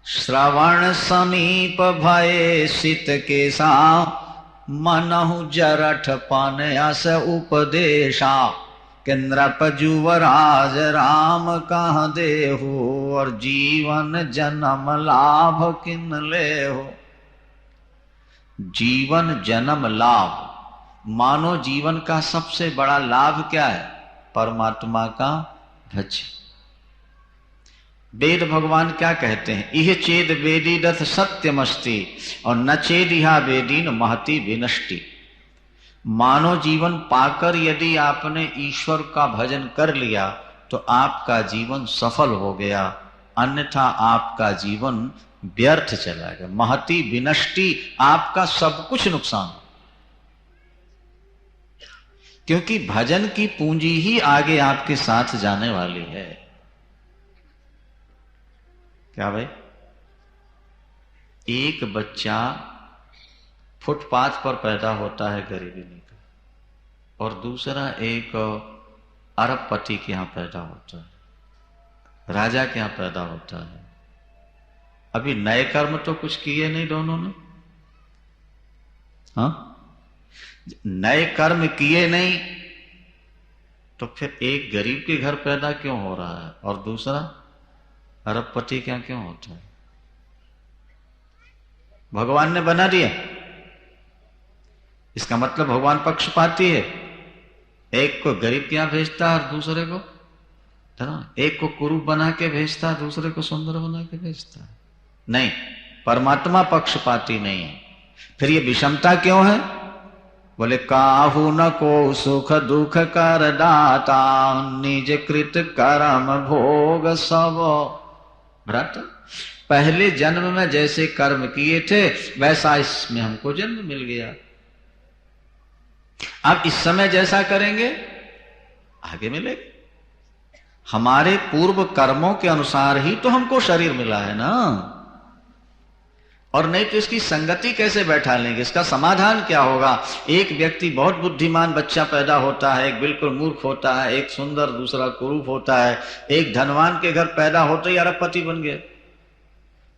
S1: श्रवण समीप भये सित केशा, मनहु जरठ पान अस उपदेशा, कि नृप जुवराज राम कह देहु, और जीवन जन्म लाभ किन लेहु। जीवन जन्म लाभ, मानव जीवन का सबसे बड़ा लाभ क्या है? परमात्मा का भजन। वेद भगवान क्या कहते हैं? इह चेद वेदी दथ सत्यमस्ति और न चेद इहा वेदीन महति विनष्टि। मानव जीवन पाकर यदि आपने ईश्वर का भजन कर लिया तो आपका जीवन सफल हो गया, अन्यथा आपका जीवन व्यर्थ चला गया। महति विनष्टि, आपका सब कुछ नुकसान। क्योंकि भजन की पूंजी ही आगे आपके साथ जाने वाली है। क्या भाई? एक बच्चा फुटपाथ पर पैदा होता है गरीबी में, और दूसरा एक अरबपति के यहां पैदा होता है, राजा के यहां पैदा होता है। अभी नए कर्म तो कुछ किए नहीं दोनों ने, हाँ? नए कर्म किए नहीं तो फिर एक गरीब के घर पैदा क्यों हो रहा है और दूसरा अरबपति क्या क्यों होता है? भगवान ने बना दिया। इसका मतलब भगवान पक्षपाती है। एक को गरीब के यहां भेजता और दूसरे को एक को कुरूप बना के भेजता, दूसरे को सुंदर बना के भेजता। नहीं, परमात्मा पक्षपाती नहीं है। फिर ये विषमता क्यों है? बोले काहू न को सुख दुख कर दाता, निज कृत कर्म भोग सब। भ्रात, पहले जन्म में जैसे कर्म किए थे वैसा इसमें हमको जन्म मिल गया। अब इस समय जैसा करेंगे आगे मिलेगा। हमारे पूर्व कर्मों के अनुसार ही तो हमको शरीर मिला है ना, और नहीं तो इसकी संगति कैसे बैठा लेंगे? इसका समाधान क्या होगा? एक व्यक्ति बहुत बुद्धिमान बच्चा पैदा होता है, एक बिल्कुल मूर्ख होता है, एक सुंदर दूसरा कुरूप होता है, एक धनवान के घर पैदा होते ही अरबपति बन गया,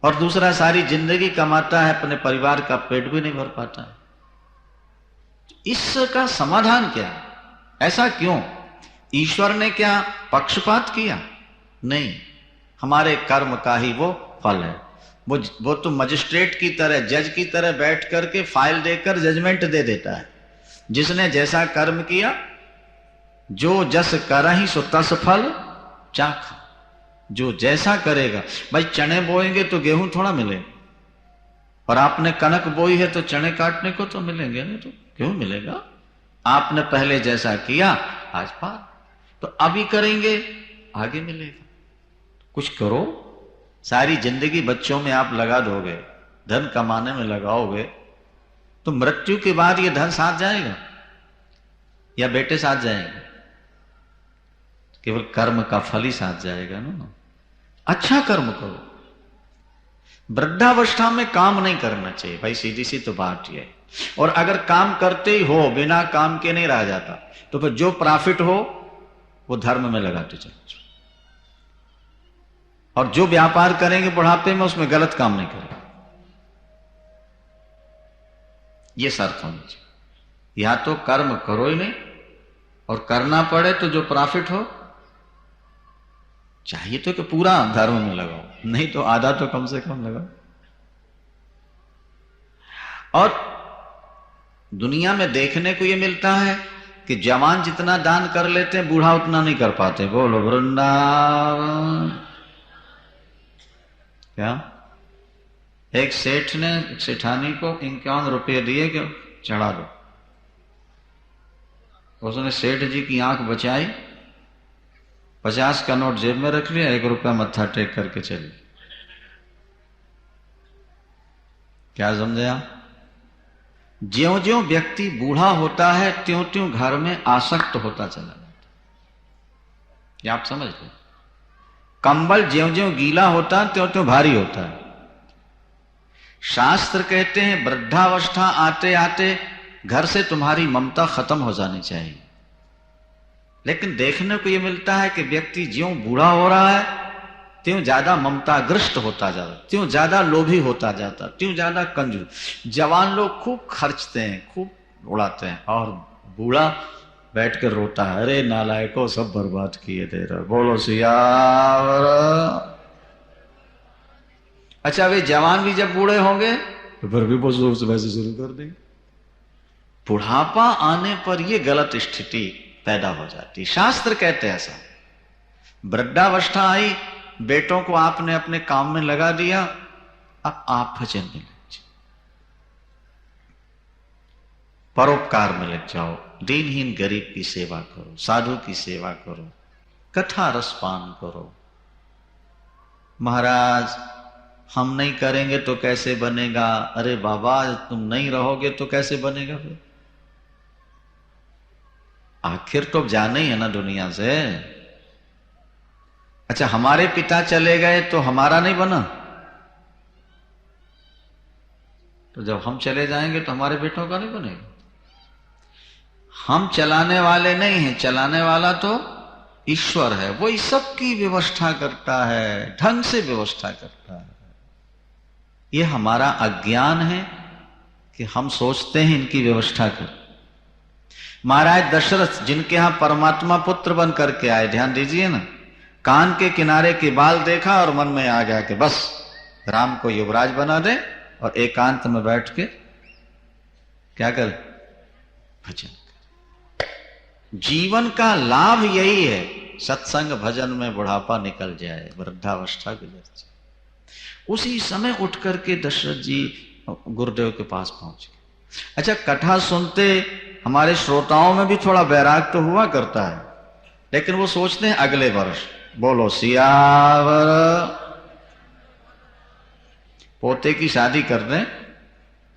S1: और दूसरा सारी जिंदगी कमाता है, अपने परिवार का पेट भी नहीं भर पाता है। इसका समाधान क्या है? ऐसा क्यों? ईश्वर ने क्या पक्षपात किया? नहीं, हमारे कर्म का ही वो फल है। वो तो मजिस्ट्रेट की तरह, जज की तरह बैठ करके फाइल देकर जजमेंट दे देता है। जिसने जैसा कर्म किया, जो जस करहि सो तस फल चाखा। जो जैसा करेगा, भाई चने बोएंगे तो गेहूं थोड़ा मिले, और आपने कनक बोई है तो चने काटने को तो मिलेंगे नहीं, तो क्यों मिलेगा? आपने पहले जैसा किया आज पार, तो अभी करेंगे आगे मिलेगा। कुछ करो। सारी जिंदगी बच्चों में आप लगा दोगे, धन कमाने में लगाओगे, तो मृत्यु के बाद ये धन साथ जाएगा या बेटे साथ जाएंगे? केवल कर्म का फल ही साथ जाएगा ना। अच्छा कर्म करो। वृद्धावस्था में काम नहीं करना चाहिए भाई, सीधी सी तो बात ये है। और अगर काम करते ही हो, बिना काम के नहीं रह जाता, तो फिर जो प्रॉफिट हो वो धर्म में लगाते चलो, और जो व्यापार करेंगे बुढ़ापे में उसमें गलत काम नहीं करेंगे। ये शर्त होनी चाहिए। या तो कर्म करो ही नहीं, और करना पड़े तो जो प्रॉफिट हो, चाहिए तो कि पूरा धर्म में लगाओ, नहीं तो आधा तो कम से कम लगाओ। और दुनिया में देखने को यह मिलता है कि जवान जितना दान कर लेते हैं, बूढ़ा उतना नहीं कर पाते। बोलो वृंदावन। क्या? एक सेठ ने सेठानी को 51 रुपये दिए कि चढ़ा दो। उसने सेठ जी की आंख बचाई, 50 का नोट जेब में रख लिया, 1 रुपया मत्था टेक करके चली। क्या समझे आप? ज्यों ज्यों व्यक्ति बूढ़ा होता है त्यों त्यों घर में आसक्त होता चला जाता है। ये आप समझ लो। कंबल ज्यों ज्यों गीला होता है त्यों त्यों भारी होता है। शास्त्र कहते हैं वृद्धावस्था आते आते घर से तुम्हारी ममता खत्म हो जानी चाहिए। लेकिन देखने को यह मिलता है कि व्यक्ति ज्यों बूढ़ा हो रहा है त्यों ज्यादा ममताग्रस्त होता जाता, त्यों ज्यादा लोभी होता जाता, त्यों ज्यादा कंजूस। जवान लोग खूब खर्चते हैं, खूब उड़ाते हैं, और बूढ़ा बैठ कर रोता है, अरे नालायकों सब बर्बाद किए दे रहे। बोलो सियावर। अच्छा, वे जवान भी जब बूढ़े होंगे तो फिर भी वो वैसे शुरू कर देंगे। बुढ़ापा आने पर यह गलत स्थिति पैदा हो जाती। शास्त्र कहते हैं ऐसा। वृद्धावस्था आई, बेटों को आपने अपने काम में लगा दिया, अब आप भजन में लग जाओ, परोपकार में लग जाओ, दीनहीन गरीब की सेवा करो, साधु की सेवा करो, कथा रसपान करो। महाराज हम नहीं करेंगे तो कैसे बनेगा? अरे बाबा तुम नहीं रहोगे तो कैसे बनेगा फिर? आखिर तो जाना ही है ना दुनिया से। अच्छा हमारे पिता चले गए तो हमारा नहीं बना, तो जब हम चले जाएंगे तो हमारे बेटों का नहीं बनेगा। हम चलाने वाले नहीं हैं, चलाने वाला तो ईश्वर है। वो इस सब की व्यवस्था करता है, ढंग से व्यवस्था करता है। ये हमारा अज्ञान है कि हम सोचते हैं इनकी व्यवस्था कर। महाराज दशरथ जिनके यहां परमात्मा पुत्र बन करके आए, ध्यान दीजिए ना, कान के किनारे के बाल देखा और मन में आ गया कि बस राम को युवराज बना दे और एकांत में बैठ के क्या कर, भजन कर। जीवन का लाभ यही है, सत्संग भजन में बुढ़ापा निकल जाए, वृद्धावस्था गुजर जाए। उसी समय उठ करके दशरथ जी गुरुदेव के पास पहुंच गए। अच्छा कथा सुनते हमारे श्रोताओं में भी थोड़ा वैराग तो हुआ करता है, लेकिन वो सोचते हैं अगले वर्ष बोलो सियावर, पोते की शादी कर दें,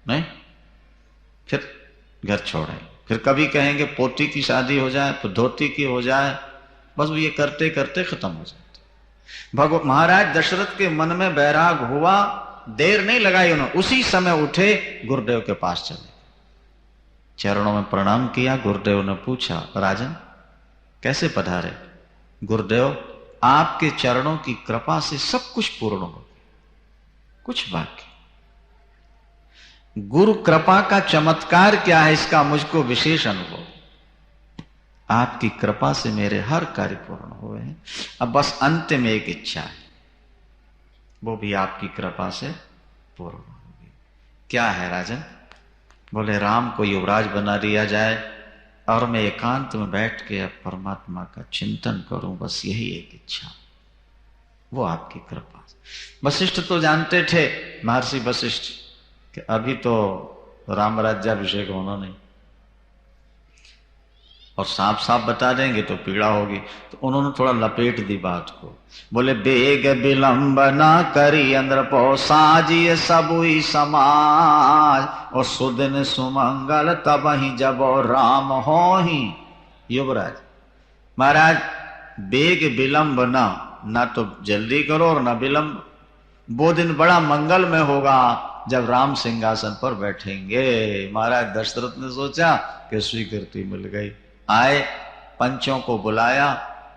S1: नहीं फिर घर छोड़े, फिर कभी कहेंगे पोती की शादी हो जाए तो धोती की हो जाए, बस वो ये करते करते खत्म हो जाते। महाराज दशरथ के मन में वैराग हुआ, देर नहीं लगाई उन्होंने, उसी समय उठे गुरुदेव के पास चले, चरणों में प्रणाम किया। गुरुदेव ने पूछा राजन कैसे पधारे? गुरुदेव आपके चरणों की कृपा से सब कुछ पूर्ण हो गया, कुछ बाकी। गुरु कृपा का चमत्कार क्या है इसका मुझको विशेष अनुभव। आपकी कृपा से मेरे हर कार्य पूर्ण हुए हैं, अब बस अंत में एक इच्छा है, वो भी आपकी कृपा से पूर्ण होगी। क्या है राजन? बोले राम को युवराज बना दिया जाए और मैं एकांत में बैठ के अब परमात्मा का चिंतन करूं, बस यही एक इच्छा, वो आपकी कृपा। वशिष्ठ तो जानते थे, महर्षि वशिष्ठ, कि अभी तो राम राज्याभिषेक होना नहीं, और साफ साफ बता देंगे तो पीड़ा होगी, तो उन्होंने थोड़ा लपेट दी बात को। बोले बेग विलंब ना करी अंद्रपो साजिए सबुई समाज, और सुदिन सुमंगल तब ही जब राम हो ही युवराज। महाराज बेग विलंब ना तो जल्दी करो और ना विलंब, वो दिन बड़ा मंगल में होगा जब राम सिंहासन पर बैठेंगे। महाराज दशरथ ने सोचा कि स्वीकृति मिल गई, आए पंचों को बुलाया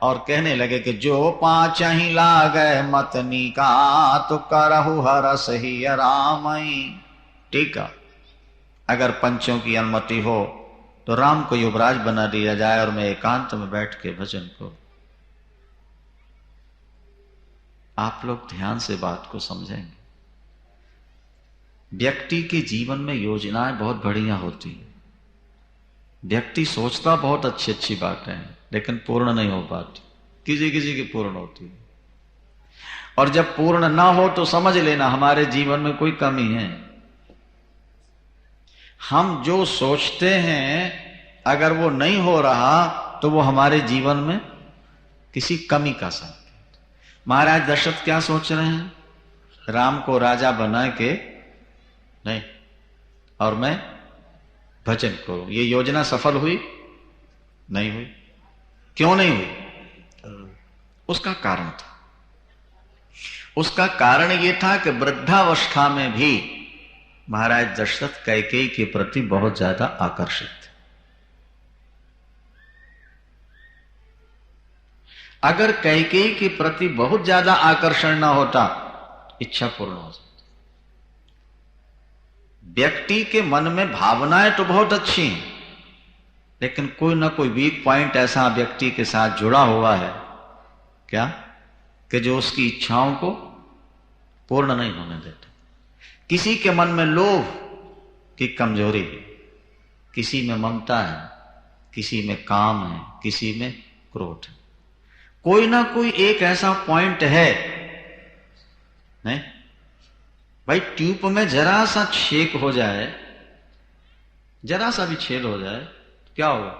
S1: और कहने लगे कि जो पांच ही लागे मतनी का तो करहु हरस ही रामई। टीका, अगर पंचों की अनुमति हो तो राम को युवराज बना दिया जाए और मैं एकांत में बैठ के भजन करूं। आप लोग ध्यान से बात को समझेंगे। व्यक्ति के जीवन में योजनाएं बहुत बढ़िया होती है, व्यक्ति सोचता बहुत अच्छी अच्छी बातें हैं, लेकिन पूर्ण नहीं हो पाती, किसी किसी की पूर्ण होती है। और जब पूर्ण ना हो तो समझ लेना हमारे जीवन में कोई कमी है। हम जो सोचते हैं अगर वो नहीं हो रहा तो वो हमारे जीवन में किसी कमी का संकेत। महाराज दशरथ क्या सोच रहे हैं? राम को राजा बना के नहीं और मैं भजन करूं। ये योजना सफल हुई? नहीं हुई। क्यों नहीं हुई? उसका कारण था। उसका कारण यह था कि वृद्धावस्था में भी महाराज दशरथ कैकेयी के प्रति बहुत ज्यादा आकर्षित थे। अगर कैकेयी के प्रति बहुत ज्यादा आकर्षण ना होता, इच्छा पूर्ण हो जाती। व्यक्ति के मन में भावनाएं तो बहुत अच्छी हैं, लेकिन कोई ना कोई वीक पॉइंट ऐसा व्यक्ति के साथ जुड़ा हुआ है, क्या, कि जो उसकी इच्छाओं को पूर्ण नहीं होने देता। किसी के मन में लोभ की कमजोरी है, किसी में ममता है, किसी में काम है, किसी में क्रोध है। कोई ना कोई एक ऐसा पॉइंट है, नहीं भाई, ट्यूब में जरा सा छेद हो जाए, जरा सा भी छेद हो जाए, क्या होगा?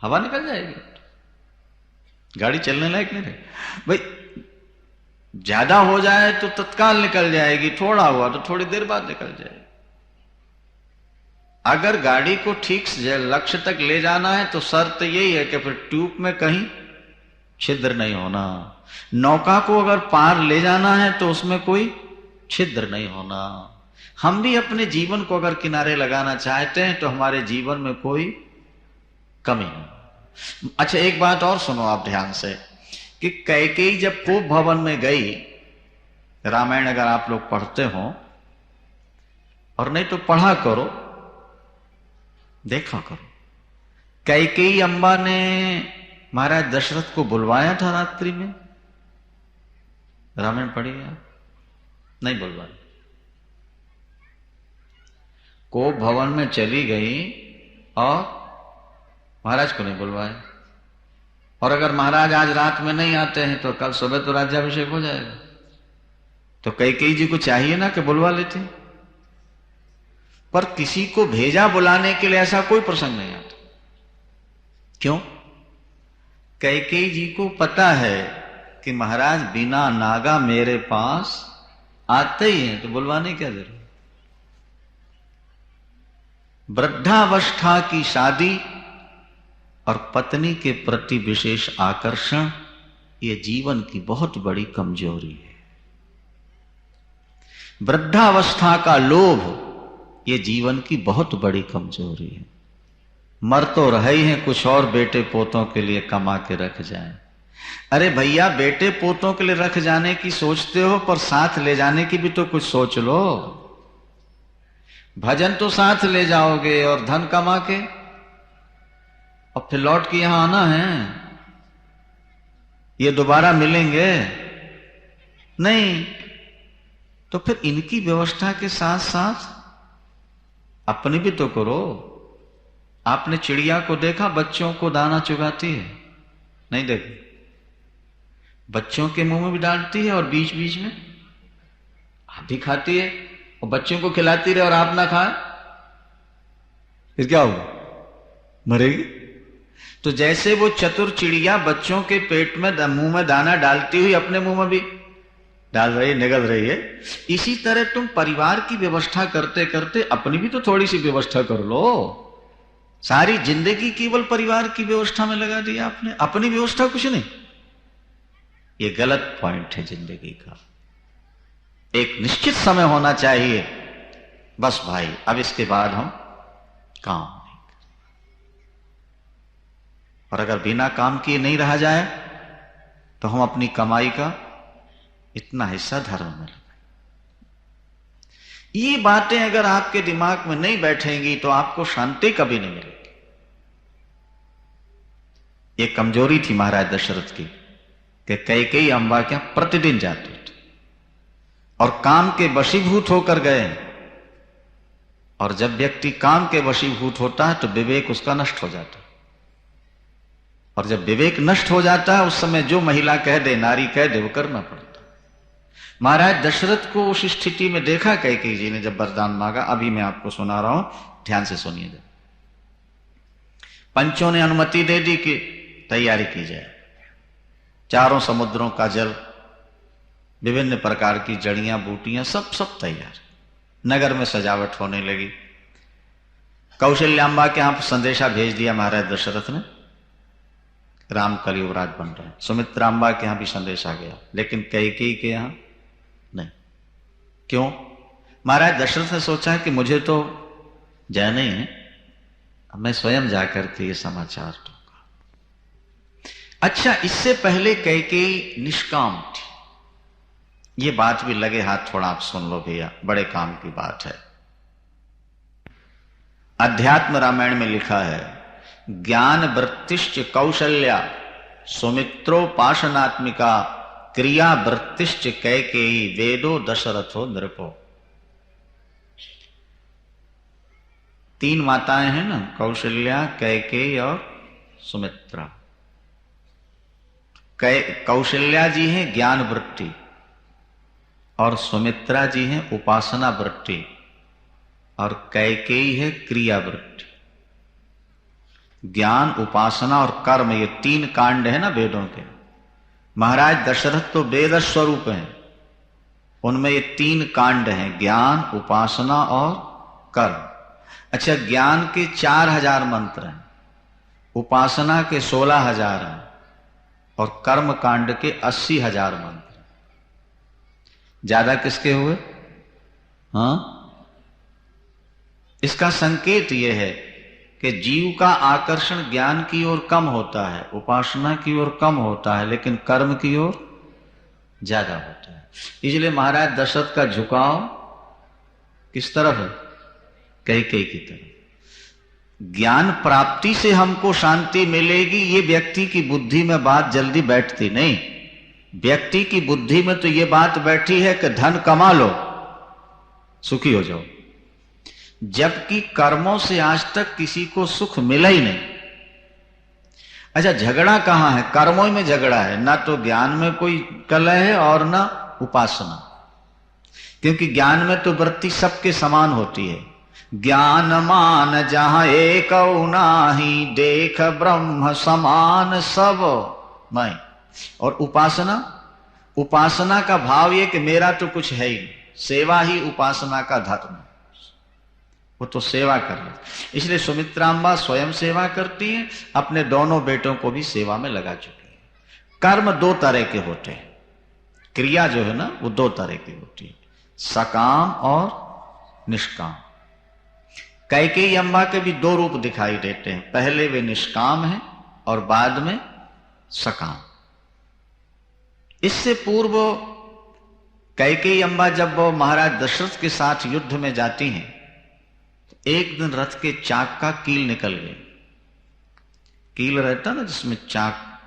S1: हवा निकल जाएगी, गाड़ी चलने लायक नहीं रहे। भाई ज्यादा हो जाए तो तत्काल निकल जाएगी, थोड़ा हुआ तो थोड़ी देर बाद निकल जाएगी। अगर गाड़ी को ठीक से लक्ष्य तक ले जाना है तो शर्त यही है कि फिर ट्यूब में कहीं छिद्र नहीं होना। नौका को अगर पार ले जाना है तो उसमें कोई छिद्र नहीं होना। हम भी अपने जीवन को अगर किनारे लगाना चाहते हैं तो हमारे जीवन में कोई कमी नहीं। अच्छा, एक बात और सुनो आप ध्यान से कि कैकेयी जब कोप भवन में गई, रामायण अगर आप लोग पढ़ते हो और नहीं तो पढ़ा करो, देखा करो, कैकेयी अम्बा ने महाराज दशरथ को बुलवाया था रात्रि में। रामायण पढ़ी आप? नहीं बुलवाया। कोप भवन में चली गई और महाराज को नहीं बुलवाया। और अगर महाराज आज रात में नहीं आते हैं तो कल सुबह तो राज्याभिषेक हो जाएगा। तो कैकेयी जी को चाहिए ना कि बुलवा लेते, पर किसी को भेजा बुलाने के लिए ऐसा कोई प्रसंग नहीं आता। क्यों? कैकेयी जी को पता है कि महाराज बिना नागा मेरे पास आते ही हैं, तो बुलवाने क्या जरूरत। वृद्धावस्था की शादी और पत्नी के प्रति विशेष आकर्षण, ये जीवन की बहुत बड़ी कमजोरी है। वृद्धावस्था का लोभ, ये जीवन की बहुत बड़ी कमजोरी है। मर तो रहे ही हैं, कुछ और बेटे पोतों के लिए कमा के रख जाएं। अरे भैया, बेटे पोतों के लिए रख जाने की सोचते हो, पर साथ ले जाने की भी तो कुछ सोच लो। भजन तो साथ ले जाओगे और धन कमा के, और फिर लौट के यहां आना है। ये दोबारा मिलेंगे नहीं। तो फिर इनकी व्यवस्था के साथ साथ अपनी भी तो करो। आपने चिड़िया को देखा बच्चों को दाना चुगाती है? नहीं देखा? बच्चों के मुंह में भी डालती है और बीच बीच में आप भी खाती है, और बच्चों को खिलाती रहे और आप ना खाए, फिर क्या होगा? मरेगी। तो जैसे वो चतुर चिड़िया बच्चों के पेट में मुंह में दाना डालती हुई अपने मुंह में भी डाल रही है, निगल रही है, इसी तरह तुम परिवार की व्यवस्था करते करते अपनी भी तो थोड़ी सी व्यवस्था कर लो। सारी जिंदगी केवल परिवार की व्यवस्था में लगा दिया आपने, अपनी व्यवस्था कुछ नहीं। ये गलत पॉइंट है जिंदगी का। एक निश्चित समय होना चाहिए, बस भाई अब इसके बाद हम काम नहीं करें। और अगर बिना काम किए नहीं रहा जाए तो हम अपनी कमाई का इतना हिस्सा धर्म में लगाएं। ये बातें अगर आपके दिमाग में नहीं बैठेंगी तो आपको शांति कभी नहीं मिलेगी। ये कमजोरी थी महाराज दशरथ की कि कैकेयी अम्बा क्या प्रतिदिन जाते थे और काम के वशीभूत होकर गए। और जब व्यक्ति काम के वशीभूत होता है तो विवेक उसका नष्ट हो जाता है। और जब विवेक नष्ट हो जाता है उस समय जो महिला कह दे, नारी कह दे, वो करना पड़ता। महाराज दशरथ को उस स्थिति में देखा कैकेयी जी ने जब वरदान मांगा। अभी मैं आपको सुना रहा हूं, ध्यान से सुनिए। पंचों ने अनुमति दे दी कि तैयारी की जाए। चारों समुद्रों का जल, विभिन्न प्रकार की जड़ियां बूटियां, सब तैयार। नगर में सजावट होने लगी। कौशल्याम्बा के यहां संदेशा भेज दिया महाराज दशरथ ने, राम कल युवराज बन रहे हैं। सुमित्राम्बा के यहां भी संदेश आ गया, लेकिन कैकेयी के यहां नहीं। क्यों? महाराज दशरथ ने सोचा कि मुझे तो जाना ही है, मैं स्वयं जाकर के ये समाचार दूंगा। अच्छा, इससे पहले कैकेयी निष्काम थी। ये बात भी लगे हाथ थोड़ा आप सुन लो भैया, बड़े काम की बात है। अध्यात्म रामायण में लिखा है, ज्ञान वृत्तिश्च कौशल्या सुमित्रोपासनात्मिका क्रिया वृत्तिश्च कैकेयी वेदो दशरथो नृपो। तीन माताएं हैं ना, कौशल्या, कैकेयी और सुमित्रा। कौशल्या जी हैं ज्ञान वृत्ति और सुमित्रा जी हैं उपासना वृत्ति और कैकेयी है क्रिया वृत्ति। ज्ञान, उपासना और कर्म, ये तीन कांड है ना वेदों के। महाराज दशरथ तो वेद स्वरूप हैं, उनमें ये तीन कांड हैं, ज्ञान, उपासना और कर्म। अच्छा, ज्ञान के 4000 मंत्र हैं, उपासना के 16,000 हैं और कर्म कांड के 80,000 मंत्र। ज्यादा किसके हुए? हाँ, इसका संकेत यह है कि जीव का आकर्षण ज्ञान की ओर कम होता है, उपासना की ओर कम होता है, लेकिन कर्म की ओर ज्यादा होता है। इसलिए महाराज दशरथ का झुकाव किस तरफ है? कैकेयी की तरफ। ज्ञान प्राप्ति से हमको शांति मिलेगी, ये व्यक्ति की बुद्धि में बात जल्दी बैठती नहीं। व्यक्ति की बुद्धि में तो ये बात बैठी है कि धन कमा लो, सुखी हो जाओ, जबकि कर्मों से आज तक किसी को सुख मिला ही नहीं। अच्छा, झगड़ा कहां है? कर्मों में झगड़ा है, ना तो ज्ञान में कोई कलह है और ना उपासना। क्योंकि ज्ञान में तो वृत्ति सबके समान होती है। ज्ञान मान जहां एक नाही, देख ब्रह्म समान सब मैं। और उपासना, उपासना का भाव ये कि मेरा तो कुछ है ही नहीं, सेवा ही उपासना का धर्म है, वो तो सेवा कर रहे। इसलिए सुमित्रांबा स्वयं सेवा करती हैं, अपने दोनों बेटों को भी सेवा में लगा चुकी है। कर्म दो तरह के होते हैं, क्रिया जो है ना वो दो तरह की होती है, सकाम और निष्काम। कैकेयी अम्बा के भी दो रूप दिखाई देते हैं, पहले वे निष्काम हैं और बाद में सकाम। इससे पूर्व कैकेयी अम्बा जब वो महाराज दशरथ के साथ युद्ध में जाती हैं, एक दिन रथ के चाक का कील निकल गया। कील रहता ना जिसमें चाक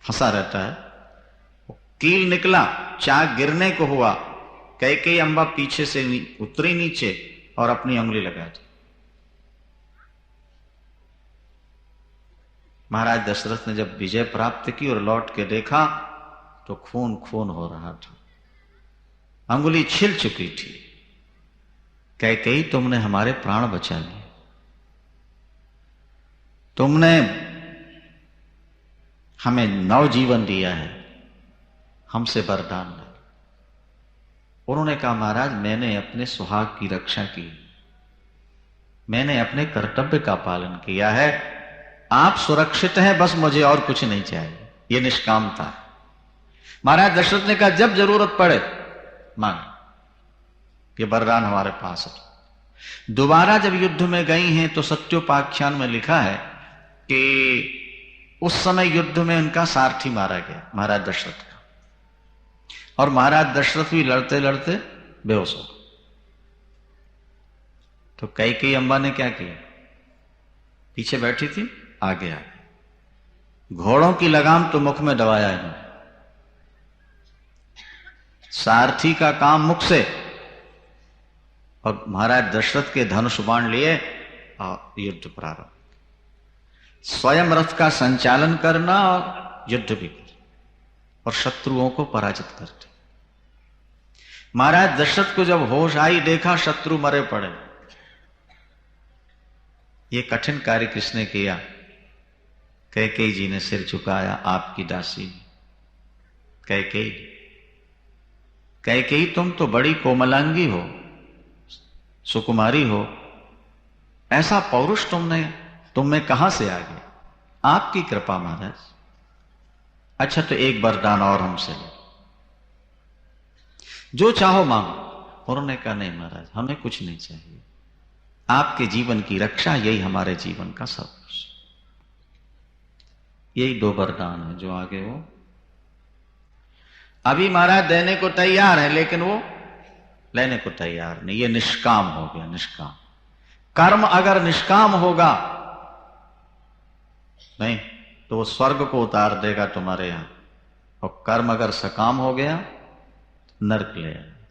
S1: फंसा रहता है, कील निकला, चाक गिरने को हुआ। कैकेयी अम्बा पीछे से उतरी नीचे और अपनी उंगली लगा दी। महाराज दशरथ ने जब विजय प्राप्त की और लौट के देखा तो खून खून हो रहा था, अंगुली छिल चुकी थी। कैकेयी, तुमने हमारे प्राण बचा लिए, तुमने हमें नव जीवन दिया है, हमसे वरदान ले। उन्होंने कहा, महाराज मैंने अपने सुहाग की रक्षा की, मैंने अपने कर्तव्य का पालन किया है, आप सुरक्षित हैं, बस मुझे और कुछ नहीं चाहिए। यह निष्कामता है। महाराज दशरथ ने कहा, जब जरूरत पड़े मांग, ये वरदान हमारे पास है। दोबारा जब युद्ध में गई हैं तो सत्योपाख्यान में लिखा है कि उस समय युद्ध में उनका सारथी मारा गया, महाराज दशरथ का, और महाराज दशरथ भी लड़ते लड़ते बेहोश हो। तो कैकेयी अम्बा ने क्या किया? पीछे बैठी थी, आगे आ गई, घोड़ों की लगाम तो मुख में दबाया इन्होंने। सारथी का काम मुख से, और महाराज दशरथ के धनुष बाण लिए और युद्ध प्रारंभ। स्वयं रथ का संचालन करना और युद्ध भी करना और शत्रुओं को पराजित करते। महाराज दशरथ को जब होश आई, देखा शत्रु मरे पड़े। ये कठिन कार्य किसने किया? कैकेयी जी ने सिर झुकाया, आपकी दासी ने। कैकेयी, कैकेयी तुम तो बड़ी कोमलांगी हो, सुकुमारी हो, ऐसा पौरुष तुम में कहां से आ गया? आपकी कृपा महाराज। अच्छा, तो एक वरदान और हमसे लो, जो चाहो मांगो। उन्होंने कहा, नहीं महाराज, हमें कुछ नहीं चाहिए, आपके जीवन की रक्षा, यही हमारे जीवन का सब कुछ। यही दो वरदान है जो आगे वो अभी महाराज देने को तैयार है, लेकिन वो लेने को तैयार नहीं। ये निष्काम हो गया, निष्काम। कर्म अगर निष्काम होगा नहीं तो वो स्वर्ग को उतार देगा तुम्हारे यहां, और कर्म अगर सकाम हो गया नरक ले आएगा।